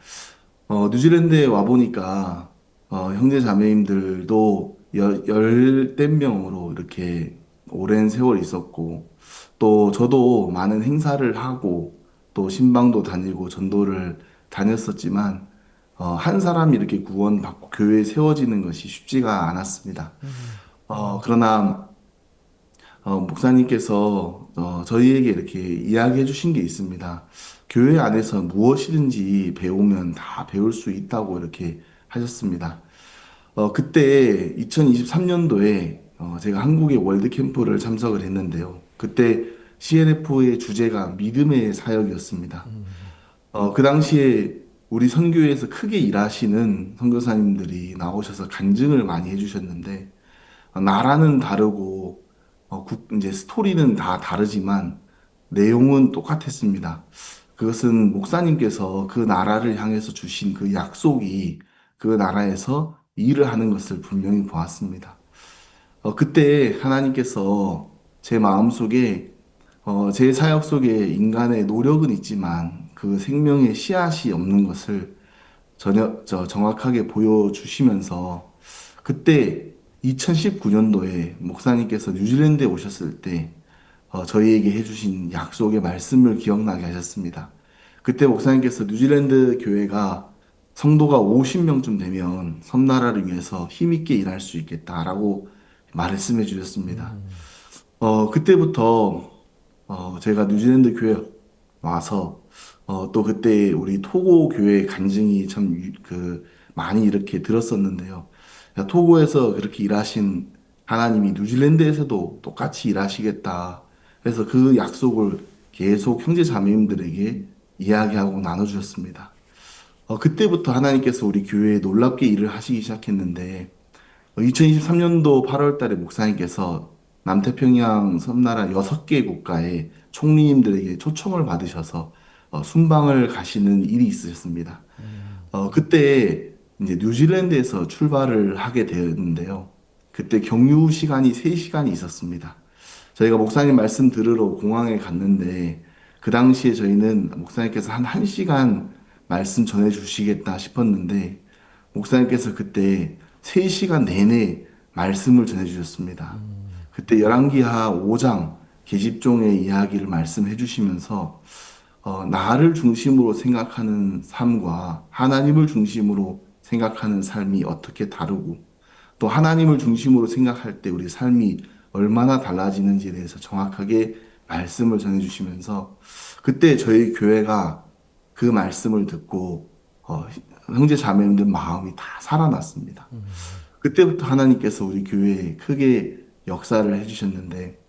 뉴질랜드에 와 보니까 형제 자매님들도 열댓 명으로 이렇게 오랜 세월 있었고 또 저도 많은 행사를 하고 또 신방도 다니고 전도를 다녔었지만 한 사람이 이렇게 구원받고 교회에 세워지는 것이 쉽지가 않았습니다. 그러나 목사님께서 저희에게 이렇게 이야기해 주신 게 있습니다. 교회 안에서 무엇이든지 배우면 다 배울 수 있다고 이렇게 하셨습니다. 그때 2023년도에 제가 한국의 월드 캠프를 참석을 했는데요. 그때 CNF의 주제가 믿음의 사역이었습니다. 그 당시에 우리 선교회에서 크게 일하시는 선교사님들이 나오셔서 간증을 많이 해주셨는데 나라는 다르고 이제 스토리는 다 다르지만 내용은 똑같았습니다. 그것은 목사님께서 그 나라를 향해서 주신 그 약속이 그 나라에서 일을 하는 것을 분명히 보았습니다. 그때 하나님께서 제 마음속에 제 사역 속에 인간의 노력은 있지만 그 생명의 씨앗이 없는 것을 정확하게 보여주시면서 그때 2019년도에 목사님께서 뉴질랜드에 오셨을 때 저희에게 해주신 약속의 말씀을 기억나게 하셨습니다. 그때 목사님께서 뉴질랜드 교회가 성도가 50명쯤 되면 섬나라를 위해서 힘있게 일할 수 있겠다라고 말씀해 주셨습니다. 그때부터 제가 뉴질랜드 교회 와서 또 그때 우리 토고 교회 간증이 참 많이 이렇게 들었었는데요. 토고에서 그렇게 일하신 하나님이 뉴질랜드에서도 똑같이 일하시겠다. 그래서 그 약속을 계속 형제 자매님들에게 이야기하고 나눠주셨습니다. 그때부터 하나님께서 우리 교회에 놀랍게 일을 하시기 시작했는데 2023년도 8월 달에 목사님께서 남태평양 섬나라 6개 국가의 총리님들에게 초청을 받으셔서 순방을 가시는 일이 있으셨습니다. 그때 이제 뉴질랜드에서 출발을 하게 되었는데요. 그때 경유 시간이 3시간이 있었습니다. 저희가 목사님 말씀 들으러 공항에 갔는데 그 당시에 저희는 목사님께서 한 1시간 말씀 전해 주시겠다 싶었는데 목사님께서 그때 3시간 내내 말씀을 전해 주셨습니다. 그때 열왕기하 5장 계집종의 이야기를 말씀해 주시면서 나를 중심으로 생각하는 삶과 하나님을 중심으로 생각하는 삶이 어떻게 다르고 또 하나님을 중심으로 생각할 때 우리 삶이 얼마나 달라지는지에 대해서 정확하게 말씀을 전해주시면서 그때 저희 교회가 그 말씀을 듣고 형제 자매님들 마음이 다 살아났습니다. 그때부터 하나님께서 우리 교회에 크게 역사를 해주셨는데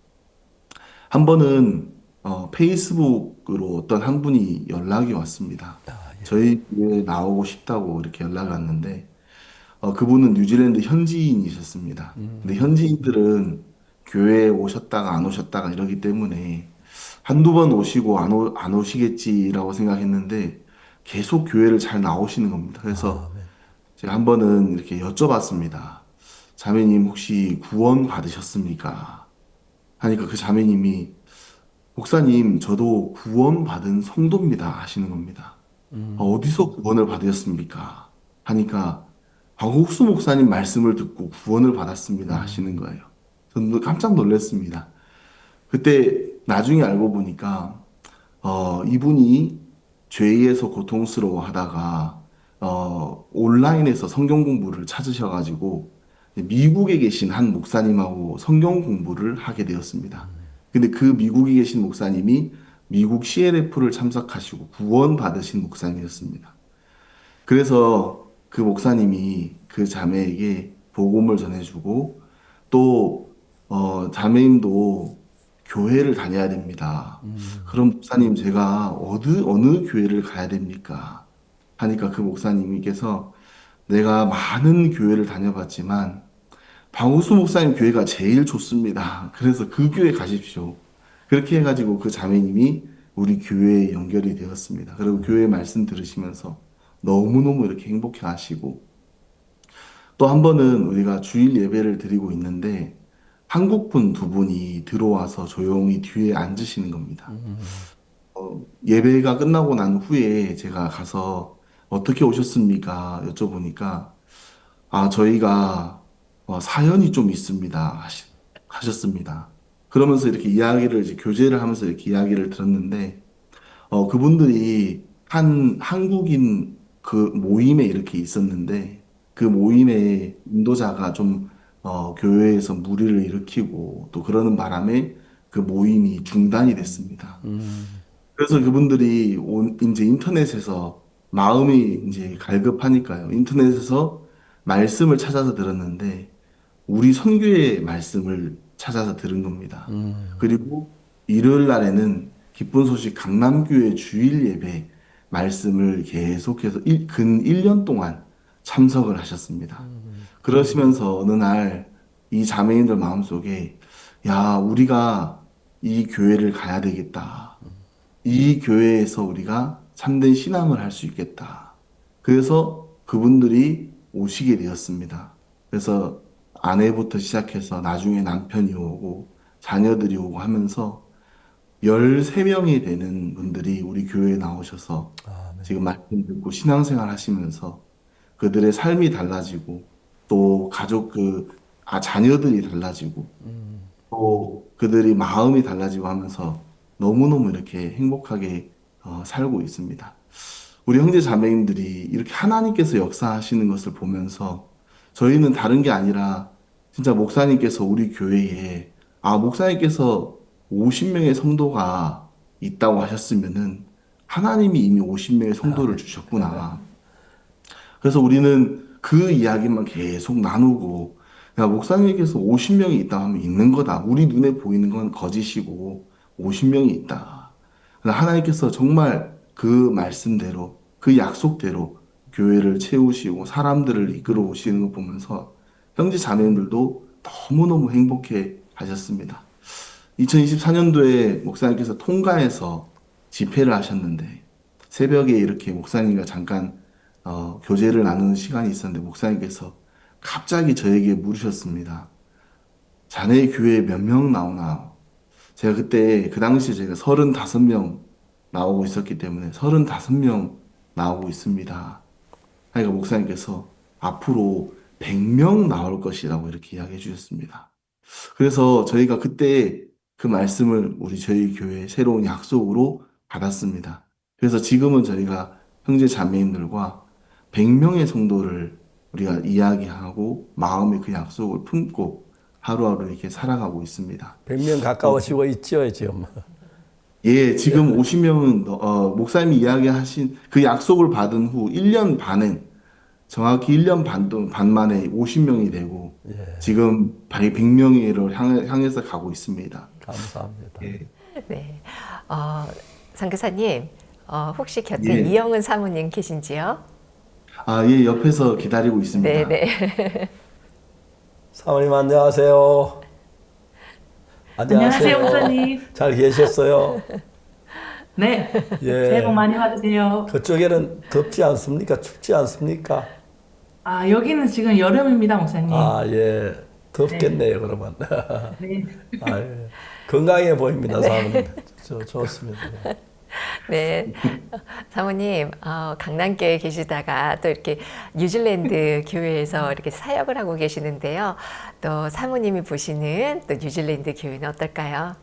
한 번은 페이스북으로 어떤 한 분이 연락이 왔습니다. 저희 교회에 나오고 싶다고 이렇게 연락이 왔는데 그분은 뉴질랜드 현지인이셨습니다. 근데 현지인들은 교회에 오셨다가 안 오셨다가 이러기 때문에 한두 번 오시고 안 오시겠지라고 생각했는데 계속 교회를 잘 나오시는 겁니다. 그래서 제가 한 번은 이렇게 여쭤봤습니다. 자매님 혹시 구원 받으셨습니까? 하니까 그 자매님이 목사님 저도 구원 받은 성도입니다 하시는 겁니다. 어디서 구원을 받으셨습니까? 하니까 박옥수 목사님 말씀을 듣고 구원을 받았습니다 하시는 거예요. 저는 깜짝 놀랐습니다. 그때 나중에 알고 보니까 이분이 죄에서 고통스러워 하다가 온라인에서 성경 공부를 찾으셔가지고 미국에 계신 한 목사님하고 성경 공부를 하게 되었습니다. 근데 그 미국에 계신 목사님이 미국 CLF를 참석하시고 구원 받으신 목사님이었습니다. 그래서 그 목사님이 그 자매에게 복음을 전해주고 또 자매님도 교회를 다녀야 됩니다. 그럼 목사님 제가 어느 교회를 가야 됩니까? 하니까 그 목사님께서 내가 많은 교회를 다녀봤지만 박우수 목사님 교회가 제일 좋습니다. 그래서 그 교회 가십시오. 그렇게 해가지고 그 자매님이 우리 교회에 연결이 되었습니다. 그리고 교회 말씀 들으시면서 너무너무 이렇게 행복해 하시고 또 한 번은 우리가 주일 예배를 드리고 있는데 한국분 2분이 들어와서 조용히 뒤에 앉으시는 겁니다. 예배가 끝나고 난 후에 제가 가서 어떻게 오셨습니까? 여쭤보니까 저희가 사연이 좀 있습니다 하셨습니다. 그러면서 이렇게 이야기를 이제 교제를 하면서 이렇게 이야기를 들었는데 그분들이 한 한국인 그 모임에 이렇게 있었는데 그 모임에 인도자가 좀 교회에서 무리를 일으키고 또 그러는 바람에 그 모임이 중단이 됐습니다. 그래서 그분들이 이제 인터넷에서 마음이 이제 갈급하니까요. 인터넷에서 말씀을 찾아서 들었는데 우리 선교의 말씀을 찾아서 들은 겁니다. 그리고 일요일 날에는 기쁜 소식 강남교회 주일 예배 말씀을 계속해서 근 1년 동안 참석을 하셨습니다. 그러시면서 어느 날 이 자매님들 마음속에 야, 우리가 이 교회를 가야 되겠다. 이 교회에서 우리가 참된 신앙을 할 수 있겠다. 그래서 그분들이 오시게 되었습니다. 그래서 아내부터 시작해서 나중에 남편이 오고 자녀들이 오고 하면서 13명이 되는 분들이 우리 교회에 나오셔서 지금 말씀 듣고 신앙생활 하시면서 그들의 삶이 달라지고 또 가족 자녀들이 달라지고 또 그들이 마음이 달라지고 하면서 너무너무 이렇게 행복하게 살고 있습니다. 우리 형제 자매님들이 이렇게 하나님께서 역사하시는 것을 보면서 저희는 다른 게 아니라 진짜 목사님께서 우리 교회에 목사님께서 50명의 성도가 있다고 하셨으면은 하나님이 이미 50명의 성도를 주셨구나. 그래서 우리는 그 이야기만 계속 나누고 야, 목사님께서 50명이 있다 하면 있는 거다. 우리 눈에 보이는 건 거짓이고 50명이 있다. 하나님께서 정말 그 말씀대로 그 약속대로 교회를 채우시고 사람들을 이끌어 오시는 거 보면서 형제 자매님들도 너무너무 행복해 하셨습니다. 2024년도에 목사님께서 통가에서 집회를 하셨는데 새벽에 이렇게 목사님과 잠깐 교제를 나누는 시간이 있었는데 목사님께서 갑자기 저에게 물으셨습니다. 자네 교회에 몇 명 나오나? 제가 그때 그 당시에 제가 35명 나오고 있었기 때문에 35명 나오고 있습니다. 그러니까 목사님께서 앞으로 100명 나올 것이라고 이렇게 이야기해 주셨습니다. 그래서 저희가 그때 그 말씀을 저희 교회 새로운 약속으로 받았습니다. 그래서 지금은 저희가 형제 자매님들과 100명의 성도를 우리가 이야기하고 마음의 그 약속을 품고 하루하루 이렇게 살아가고 있습니다. 100명 가까워지고 있죠, 지금. 예, 지금 50명은 목사님이 이야기하신 그 약속을 받은 후 1년 반은 정확히 1년 반 만에 50명이 되고 지금 100명으로 향해서 가고 있습니다. 감사합니다. 예. 네, 선교사님 혹시 곁에 예. 이영은 사모님 계신지요? 아, 예, 옆에서 기다리고 있습니다. 네, 네. 사모님 안녕하세요. 안녕하세요, 목사님. 잘 계셨어요? 네. 예. 새해 복 많이 받으세요. 그쪽에는 덥지 않습니까? 춥지 않습니까? 아, 여기는 지금 여름입니다, 목사님. 아, 예. 덥겠네요, 그러면. 네. 아, 예. 건강해 보입니다, 사모님. 좋습니다. 네, 사모님 강남교에 계시다가 또 이렇게 뉴질랜드 교회에서 이렇게 사역을 하고 계시는데요. 또 사모님이 보시는 또 뉴질랜드 교회는 어떨까요?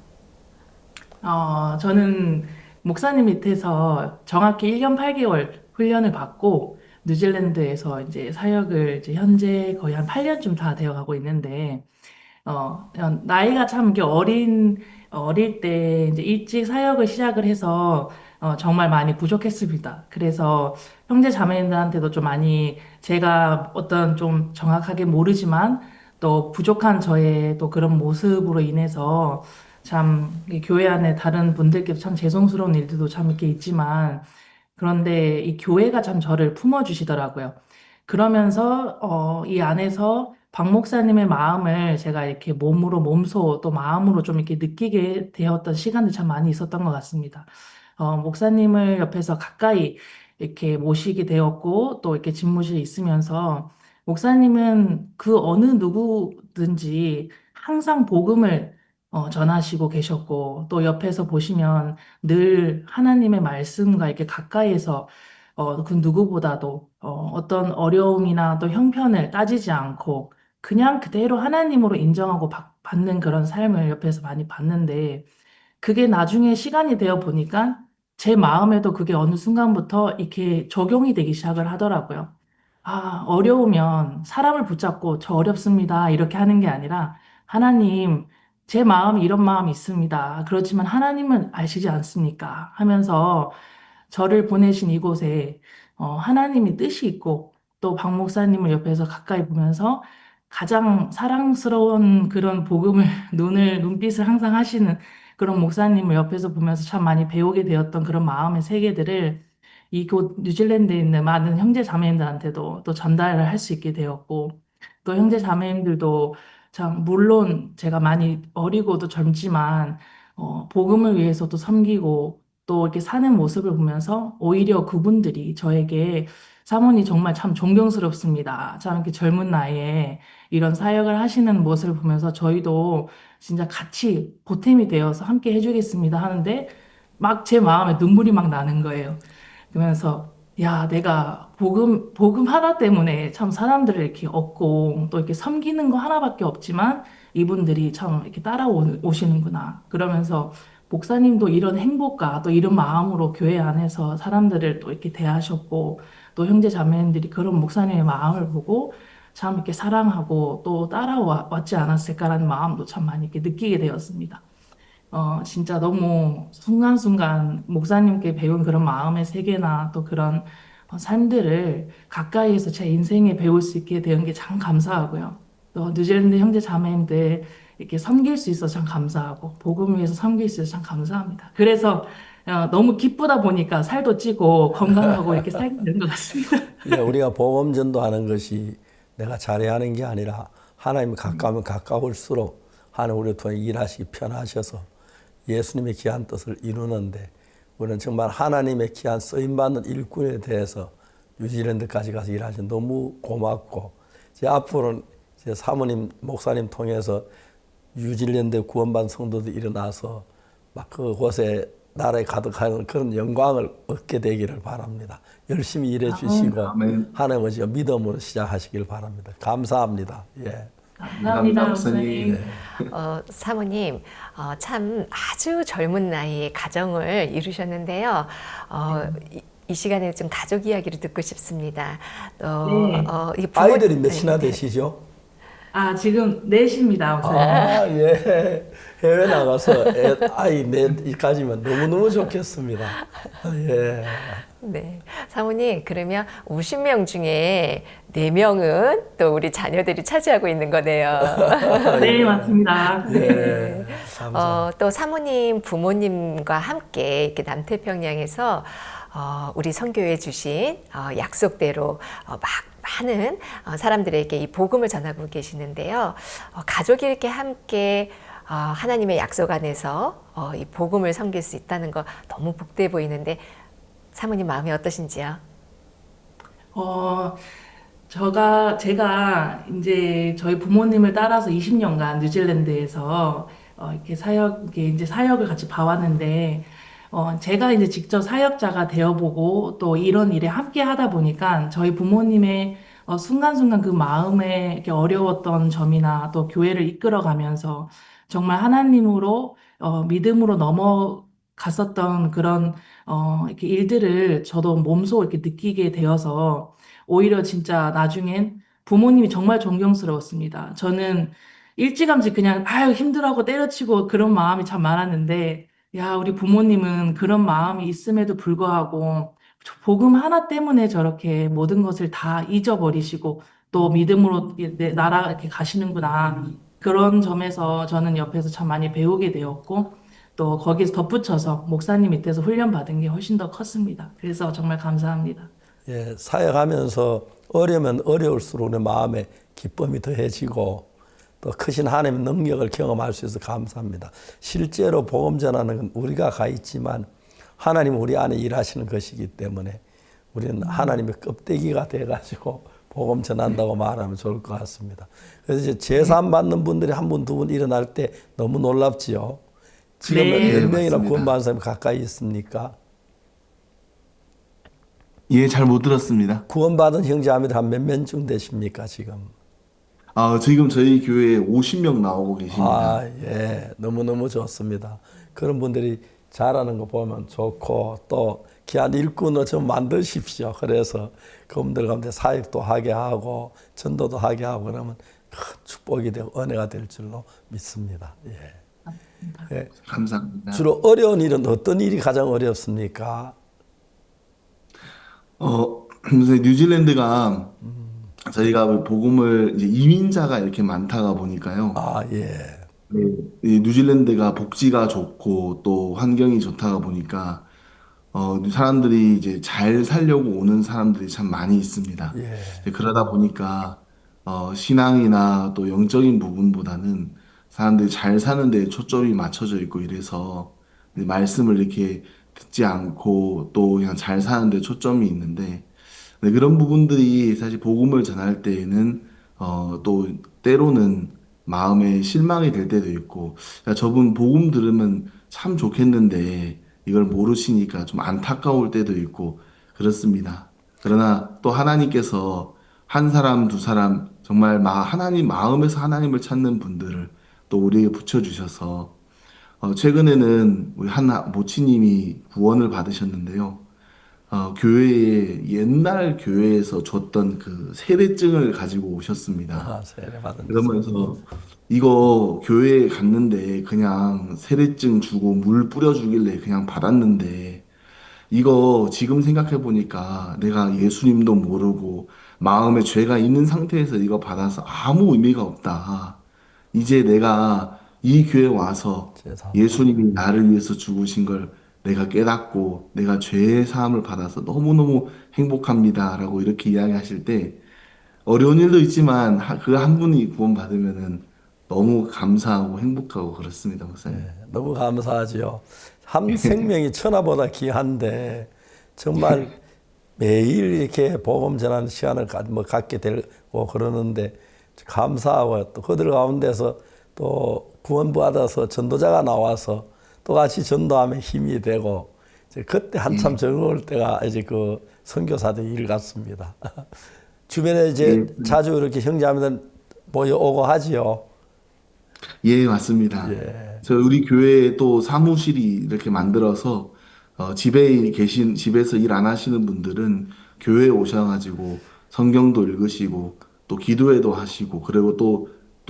저는 목사님 밑에서 정확히 1년 8개월 훈련을 받고 뉴질랜드에서 이제 사역을 이제 현재 거의 한 8년쯤 다 되어 가고 있는데, 나이가 참 이렇게 어릴 때 이제 일찍 사역을 시작을 해서 정말 많이 부족했습니다. 그래서 형제 자매님들한테도 좀 많이 제가 어떤 좀 정확하게 모르지만 또 부족한 저의 또 그런 모습으로 인해서 참 이 교회 안에 다른 분들께도 참 죄송스러운 일들도 참 이렇게 있지만 그런데 이 교회가 참 저를 품어주시더라고요. 그러면서 이 안에서 박 목사님의 마음을 제가 이렇게 몸소 또 마음으로 좀 이렇게 느끼게 되었던 시간들이 참 많이 있었던 것 같습니다. 목사님을 옆에서 가까이 이렇게 모시게 되었고 또 이렇게 집무실에 있으면서 목사님은 그 어느 누구든지 항상 복음을 전하시고 계셨고 또 옆에서 보시면 늘 하나님의 말씀과 이렇게 가까이에서 그 누구보다도 어떤 어려움이나 또 형편을 따지지 않고 그냥 그대로 하나님으로 인정하고 받는 그런 삶을 옆에서 많이 봤는데 그게 나중에 시간이 되어 보니까 제 마음에도 그게 어느 순간부터 이렇게 적용이 되기 시작을 하더라고요. 아, 어려우면 사람을 붙잡고 저 어렵습니다. 이렇게 하는 게 아니라 하나님, 제 마음에 이런 마음이 있습니다. 그렇지만 하나님은 아시지 않습니까? 하면서 저를 보내신 이곳에 하나님이 뜻이 있고 또 박 목사님을 옆에서 가까이 보면서 가장 사랑스러운 그런 복음을 눈빛을 항상 하시는 그런 목사님을 옆에서 보면서 참 많이 배우게 되었던 그런 마음의 세계들을 이곳 뉴질랜드에 있는 많은 형제 자매님들한테도 또 전달을 할 수 있게 되었고 또 형제 자매님들도 참 물론 제가 많이 어리고도 젊지만 복음을 위해서도 섬기고 또 이렇게 사는 모습을 보면서 오히려 그분들이 저에게 사모님 정말 참 존경스럽습니다. 참 이렇게 젊은 나이에 이런 사역을 하시는 모습을 보면서 저희도 진짜 같이 보탬이 되어서 함께 해주겠습니다 하는데 막 제 마음에 눈물이 막 나는 거예요. 그러면서 야, 내가 복음 하나 때문에 참 사람들을 이렇게 얻고 또 이렇게 섬기는 거 하나밖에 없지만 이분들이 참 이렇게 따라오시는구나. 그러면서 목사님도 이런 행복과 또 이런 마음으로 교회 안에서 사람들을 또 이렇게 대하셨고 또 형제 자매님들이 그런 목사님의 마음을 보고 참 이렇게 사랑하고 또 따라왔지 않았을까라는 마음도 참 많이 이렇게 느끼게 되었습니다. 진짜 너무 순간순간 목사님께 배운 그런 마음의 세계나 또 그런 삶들을 가까이에서 제 인생에 배울 수 있게 된 게 참 감사하고요. 또 뉴질랜드 형제 자매님들 이렇게 섬길 수 있어서 참 감사하고 복음 위해서 섬길 수 있어서 참 감사합니다. 그래서 너무 기쁘다 보니까 살도 찌고 건강하고 이렇게 살게 되는 것 같습니다. 예, 우리가 복음 전도하는 것이 내가 잘해야 하는 게 아니라 하나님 가까우면 가까울수록 하나님 우리 통해 일하시기 편하셔서 예수님의 귀한 뜻을 이루는데 우리는 정말 하나님의 귀한 쓰임받는 일꾼에 대해서 뉴질랜드까지 가서 일하셔서 너무 고맙고 이제 앞으로는 이제 사모님, 목사님 통해서 뉴질랜드 구원받은 성도들이 일어나서 막 그곳에 나라에 가득하는 그런 영광을 얻게 되기를 바랍니다. 열심히 일해 주시고 하나님 아버지가 믿음으로 시작하시길 바랍니다. 감사합니다. 예. 감사합니다, 목사님. 사모님, 참 아주 젊은 나이에 가정을 이루셨는데요. 이 시간에 좀 가족 이야기를 듣고 싶습니다. 네. 아이들이 몇이나 되시죠? 지금 넷입니다, 목사님. 예. 해외 나가서 아이 넷까지면 너무너무 좋겠습니다. 예. 네. 사모님, 그러면 50명 중에 4명은 또 우리 자녀들이 차지하고 있는 거네요. 네, 맞습니다. 네. 또 사모님 부모님과 함께 이렇게 남태평양에서 우리 선교회 주신 약속대로 막 많은 사람들에게 이 복음을 전하고 계시는데요. 가족이 이렇게 함께 하나님의 약속 안에서 이 복음을 섬길 수 있다는 거 너무 복돼 보이는데 사모님 마음이 어떠신지요? 제가 이제 저희 부모님을 따라서 20년간 뉴질랜드에서 이렇게 이제 사역을 같이 봐왔는데, 제가 이제 직접 사역자가 되어보고 또 이런 일에 함께 하다 보니까 저희 부모님의 순간순간 그 마음에 이렇게 어려웠던 점이나 또 교회를 이끌어가면서 정말 하나님으로 믿음으로 넘어갔었던 그런 이렇게 일들을 저도 몸소 이렇게 느끼게 되어서 오히려 진짜 나중엔 부모님이 정말 존경스러웠습니다. 저는 일찌감치 그냥 아유 힘들어하고 때려치고 그런 마음이 참 많았는데 야, 우리 부모님은 그런 마음이 있음에도 불구하고 복음 하나 때문에 저렇게 모든 것을 다 잊어버리시고 또 믿음으로 내 나라 이렇게 가시는구나. 그런 점에서 저는 옆에서 참 많이 배우게 되었고 또 거기서 덧붙여서 목사님 밑에서 훈련받은 게 훨씬 더 컸습니다. 그래서 정말 감사합니다. 예, 사역하면서 어려면 어려울수록 내 마음에 기쁨이 더해지고 또 크신 하나님의 능력을 경험할 수 있어서 감사합니다. 실제로 복음 전하는 건 우리가 가 있지만 하나님 우리 안에 일하시는 것이기 때문에 우리는 하나님의 껍데기가 돼가지고 복음 전한다고 말하면 좋을 것 같습니다. 그래서 이제 제산 받는 분들이 한 분, 두 분 일어날 때 너무 놀랍지요. 지금 몇 명이나 구원받은 사람이 가까이 있습니까? 예, 잘 못 들었습니다. 구원받은 형제자매들 한 몇 명쯤 되십니까 지금? 지금 저희 교회에 50명 나오고 계십니다. 예, 너무너무 좋습니다. 그런 분들이 잘하는 거 보면 좋고 또 귀한 일꾼을 좀 만드십시오. 그래서 그분들 가운데 사역도 하게 하고 전도도 하게 하고 그러면 큰 축복이 되고 은혜가 될 줄로 믿습니다. 예. 예. 감사합니다. 주로 어려운 일은 어떤 일이 가장 어렵습니까? 뉴질랜드가 저희가 복음을 이제 이민자가 이렇게 많다가 보니까요. 예. 이 뉴질랜드가 복지가 좋고 또 환경이 좋다가 보니까 사람들이 이제 잘 살려고 오는 사람들이 참 많이 있습니다. 그러다 보니까 신앙이나 또 영적인 부분보다는 사람들이 잘 사는 데 초점이 맞춰져 있고 이래서 말씀을 이렇게 듣지 않고 또 그냥 잘 사는 데 초점이 있는데 그런 부분들이 사실 복음을 전할 때에는 또 때로는 마음에 실망이 될 때도 있고 야, 저분 복음 들으면 참 좋겠는데 이걸 모르시니까 좀 안타까울 때도 있고 그렇습니다. 그러나 또 하나님께서 한 사람 두 사람 정말 하나님 마음에서 하나님을 찾는 분들을 또 우리에게 붙여주셔서 최근에는 우리 한 모치님이 구원을 받으셨는데요. 교회에 옛날 교회에서 줬던 그 세례증을 가지고 오셨습니다. 세례받은 그러면서 이거 교회에 갔는데 그냥 세례증 주고 물 뿌려주길래 그냥 받았는데 이거 지금 생각해 보니까 내가 예수님도 모르고 마음에 죄가 있는 상태에서 이거 받아서 아무 의미가 없다. 이제 내가 이 교회 와서 예수님이 나를 위해서 죽으신 걸 내가 깨닫고 내가 죄의 사함을 받아서 너무너무 행복합니다. 라고 이렇게 이야기하실 때 어려운 일도 있지만 그 한 분이 구원받으면은 너무 감사하고 행복하고 그렇습니다, 목사님. 너무 감사하지요. 한 생명이 천하보다 귀한데 정말 매일 이렇게 복음 전하는 시간을 갖게 되고 그러는데 감사하고 또 그들 가운데서 또 구원받아서 전도자가 나와서 또 같이 전도하면 힘이 되고 이제 그때 한참 즐거울 때가 이제 그 선교사들 일 같습니다. 주변에 이제 자주 이렇게 형제자매들 모여오고 하지요. 예, 맞습니다. 저 우리 교회에 또 사무실이 이렇게 만들어서 집에서 일 안 하시는 분들은 교회에 오셔가지고 성경도 읽으시고 또 기도회도 하시고 그리고 또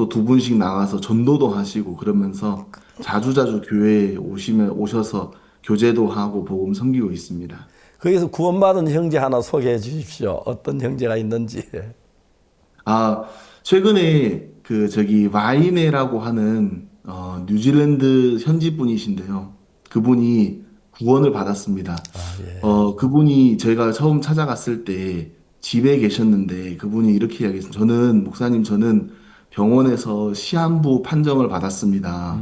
두 분씩 나가서 전도도 하시고 그러면서 자주자주 교회에 오셔서 교제도 하고 복음 섬기고 있습니다. 거기서 구원받은 형제 하나 소개해 주십시오. 어떤 형제가 있는지. 최근에 와이네라고 하는 뉴질랜드 현지 분이신데요. 그분이 구원을 받았습니다. 그분이 제가 처음 찾아갔을 때 집에 계셨는데 그분이 이렇게 이야기했습니다. 저는 병원에서 시한부 판정을 받았습니다.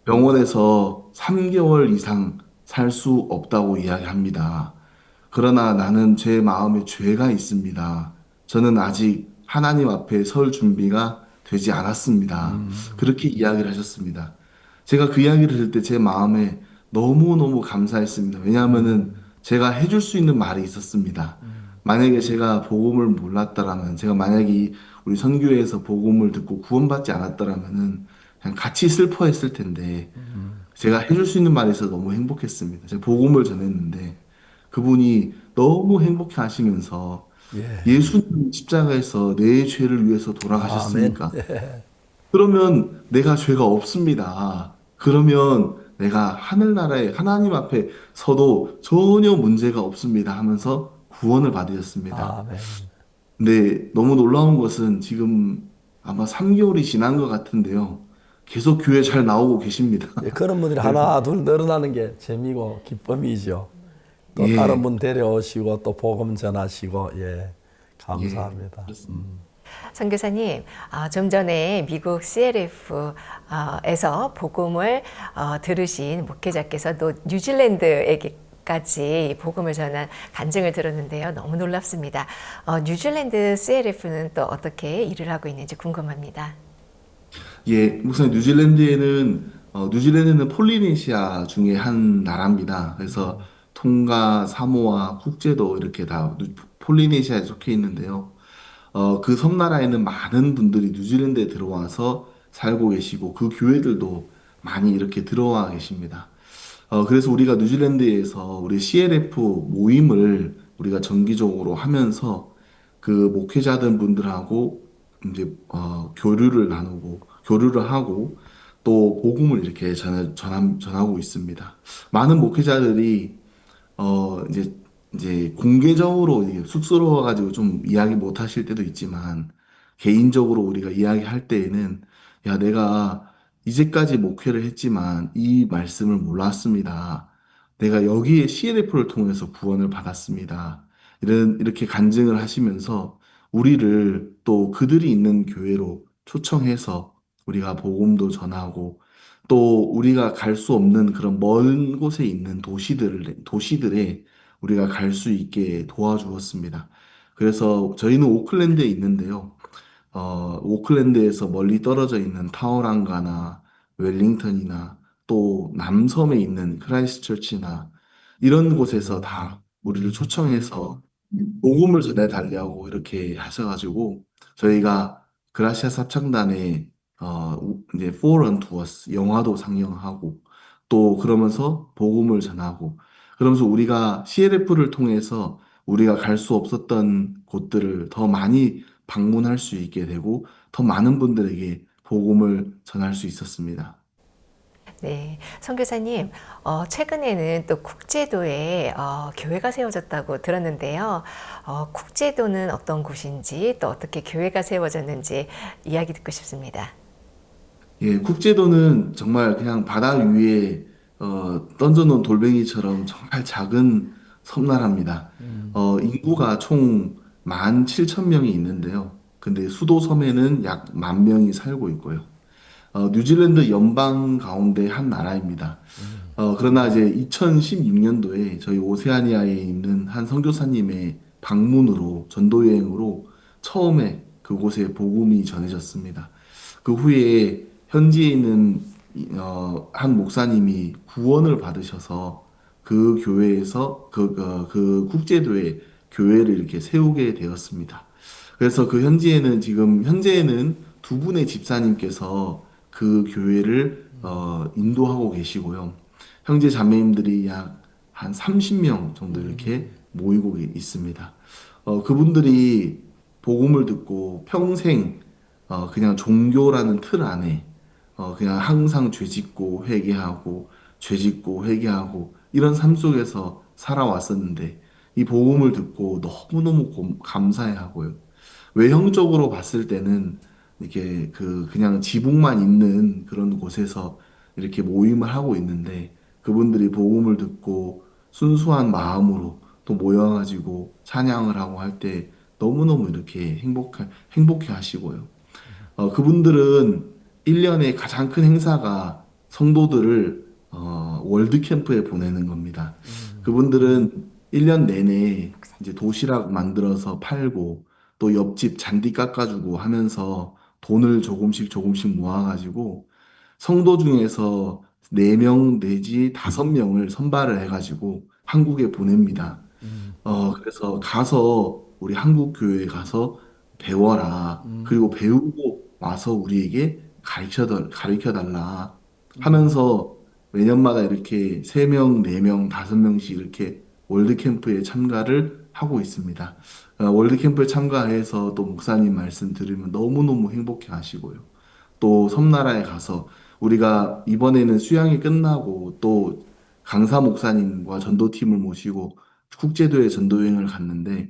병원에서 3개월 이상 살 수 없다고 이야기합니다. 그러나 나는 제 마음에 죄가 있습니다. 저는 아직 하나님 앞에 설 준비가 되지 않았습니다. 그렇게 이야기를 하셨습니다. 제가 그 이야기를 들을 때 제 마음에 너무너무 감사했습니다. 왜냐하면은 제가 해줄 수 있는 말이 있었습니다. 만약에 제가 복음을 몰랐다라면, 제가 만약에 우리 선교회에서 복음을 듣고 구원받지 않았다라면은 그냥 같이 슬퍼했을 텐데, 제가 해줄 수 있는 말이 있어서 너무 행복했습니다. 제가 복음을 전했는데, 그분이 너무 행복해 하시면서, 예수님 십자가에서 내 죄를 위해서 돌아가셨으니까. 그러면 내가 죄가 없습니다. 그러면 내가 하늘나라에 하나님 앞에 서도 전혀 문제가 없습니다 하면서 구원을 받으셨습니다. 근데 너무 놀라운 것은 지금 아마 3개월이 지난 것 같은데요. 계속 교회 잘 나오고 계십니다. 그런 분들이 하나 둘 늘어나는 게 재미고 기쁨이죠. 또 다른 분 데려오시고 또 복음 전하시고 감사합니다. 선교사님, 좀 전에 미국 CLF에서 복음을 들으신 목회자께서 또 뉴질랜드에게까지 복음을 전한 간증을 들었는데요. 너무 놀랍습니다. 뉴질랜드 CLF는 또 어떻게 일을 하고 있는지 궁금합니다. 목사님, 뉴질랜드는 폴리네시아 중에 한 나라입니다. 그래서 통가, 사모아, 쿡제도 이렇게 다 폴리네시아에 속해 있는데요. 그 섬나라에는 많은 분들이 뉴질랜드에 들어와서 살고 계시고 그 교회들도 많이 이렇게 들어와 계십니다. 그래서 우리가 뉴질랜드에서 우리 CLF 모임을 우리가 정기적으로 하면서 그 목회자들 분들하고 이제 교류를 나누고 교류를 하고 또 복음을 이렇게 전하고 있습니다. 많은 목회자들이 이제 공개적으로 이게 쑥스러워가지고 좀 이야기 못 하실 때도 있지만 개인적으로 우리가 이야기할 때에는 야, 내가 이제까지 목회를 했지만 이 말씀을 몰랐습니다. 내가 여기에 CLF를 통해서 구원을 받았습니다. 이렇게 간증을 하시면서 우리를 또 그들이 있는 교회로 초청해서 우리가 복음도 전하고 또 우리가 갈 수 없는 그런 먼 곳에 있는 도시들에 우리가 갈 수 있게 도와주었습니다. 그래서 저희는 오클랜드에 있는데요. 오클랜드에서 멀리 떨어져 있는 타워랑가나 웰링턴이나 또 남섬에 있는 크라이스트처치나 이런 곳에서 다 우리를 초청해서 복음을 전해달라고 이렇게 하셔가지고 저희가 그라시아스 합창단에 이제 Fall Unto Us 영화도 상영하고 또 그러면서 복음을 전하고 그러면서 우리가 CLF를 통해서 우리가 갈 수 없었던 곳들을 더 많이 방문할 수 있게 되고 더 많은 분들에게 복음을 전할 수 있었습니다. 네, 선교사님, 최근에는 또 국제도에 교회가 세워졌다고 들었는데요. 국제도는 어떤 곳인지 또 어떻게 교회가 세워졌는지 이야기 듣고 싶습니다. 국제도는 정말 그냥 바다 위에 던져놓은 돌멩이처럼 정말 작은 섬나라입니다. 인구가 총 17,000명이 있는데요. 근데 수도 섬에는 약 10,000명이 살고 있고요. 뉴질랜드 연방 가운데 한 나라입니다. 그러나 이제 2016년도에 저희 오세아니아에 있는 한 선교사님의 방문으로 전도 여행으로 처음에 그곳에 복음이 전해졌습니다. 그 후에 현지에 있는 한 목사님이 구원을 받으셔서 그 교회에서 그 국제도에 교회를 이렇게 세우게 되었습니다. 그래서 그 현지에는 지금 현재는 두 분의 집사님께서 그 교회를 인도하고 계시고요. 형제 자매님들이 약 한 30명 정도 이렇게 모이고 있습니다. 그분들이 복음을 듣고 평생 그냥 종교라는 틀 안에 그냥 항상 죄짓고 회개하고 죄짓고 회개하고 이런 삶 속에서 살아왔었는데 이 복음을 듣고 너무너무 감사해하고요. 외형적으로 봤을 때는 이렇게 그냥 지붕만 있는 그런 곳에서 이렇게 모임을 하고 있는데 그분들이 복음을 듣고 순수한 마음으로 또 모여가지고 찬양을 하고 할 때 너무너무 이렇게 행복해 하시고요. 그분들은 1년에 가장 큰 행사가 성도들을 월드캠프에 보내는 겁니다. 그분들은 1년 내내 이제 도시락 만들어서 팔고 또 옆집 잔디 깎아주고 하면서 돈을 조금씩 모아가지고 성도 중에서 4명 내지 5명을 선발을 해가지고 한국에 보냅니다. 그래서 가서 우리 한국 교회에 가서 배워라. 그리고 배우고 와서 우리에게 가르쳐 달라 하면서 매년마다 이렇게 3명, 4명, 5명씩 이렇게 월드캠프에 참가를 하고 있습니다. 월드캠프에 참가해서 또 목사님 말씀 들으면 너무너무 행복해 하시고요. 또 섬나라에 가서 우리가 이번에는 수양이 끝나고 또 강사 목사님과 전도팀을 모시고 국제도에 전도여행을 갔는데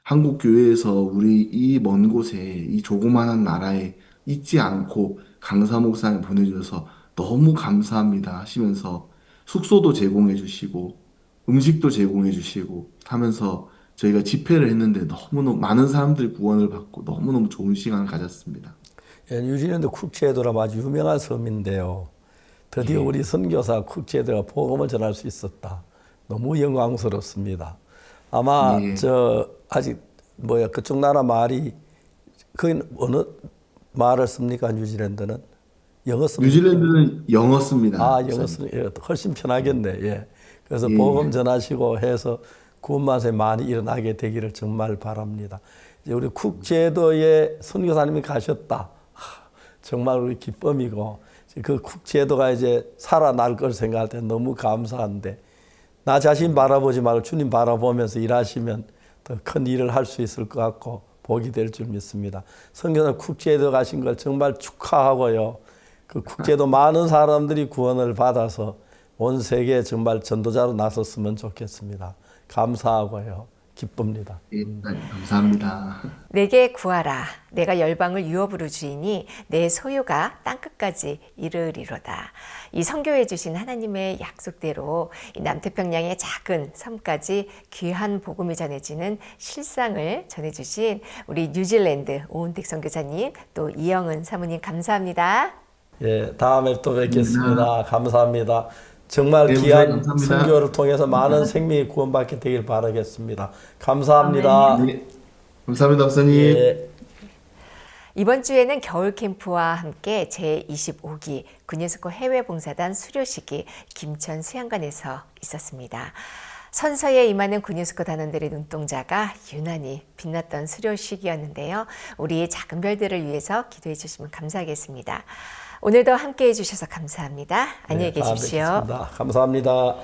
한국 교회에서 우리 이 먼 곳에 이 조그마한 나라에 잊지 않고 강사 목사님 보내주셔서 너무 감사합니다 하시면서 숙소도 제공해 주시고 음식도 제공해 주시고 하면서 저희가 집회를 했는데 너무너무 많은 사람들이 구원을 받고 너무너무 좋은 시간을 가졌습니다. 예, 뉴질랜드 쿡제도라 아주 유명한 섬인데요. 드디어 우리 선교사 쿡제도가 복음을 전할 수 있었다. 너무 영광스럽습니다. 아마 아직 그쪽 나라 말이 거기 어느 말을 씁니까? 뉴질랜드는 영어 씁니까? 뉴질랜드는 영어 씁니다. 영어 쓰는 훨씬 편하겠네. 예. 그래서 복음 전하시고 해서 구원만세 많이 일어나게 되기를 정말 바랍니다. 이제 우리 쿡제도에 선교사님이 가셨다. 정말 우리 기쁨이고 그 쿡제도가 이제 살아날 걸 생각할 때 너무 감사한데 나 자신 바라보지 말고 주님 바라보면서 일하시면 더 큰 일을 할 수 있을 것 같고 복이 될 줄 믿습니다. 선교사 쿡제도 가신 걸 정말 축하하고요. 그 쿡제도 많은 사람들이 구원을 받아서 온 세계에 정말 전도자로 나섰으면 좋겠습니다. 감사하고요. 기쁩니다. 감사합니다. 내게 구하라. 내가 열방을 유업으로 주이니 내 소유가 땅끝까지 이르리로다. 이 선교해 주신 하나님의 약속대로 이 남태평양의 작은 섬까지 귀한 복음이 전해지는 실상을 전해주신 우리 뉴질랜드 오은택 선교사님 또 이영은 사모님 감사합니다. 예, 다음에 또 뵙겠습니다. 감사합니다. 정말 귀한 선교를 통해서 많은 생명이 구원받게 되길 바라겠습니다. 감사합니다. 네. 감사합니다, 목사님. 예. 이번 주에는 겨울 캠프와 함께 제25기 군예스코 해외봉사단 수료식이 김천 수양관에서 있었습니다. 선서에 임하는 군예스코 단원들의 눈동자가 유난히 빛났던 수료식이었는데요. 우리의 작은 별들을 위해서 기도해 주시면 감사하겠습니다. 오늘도 함께해 주셔서 감사합니다. 안녕히 계십시오. 감사합니다.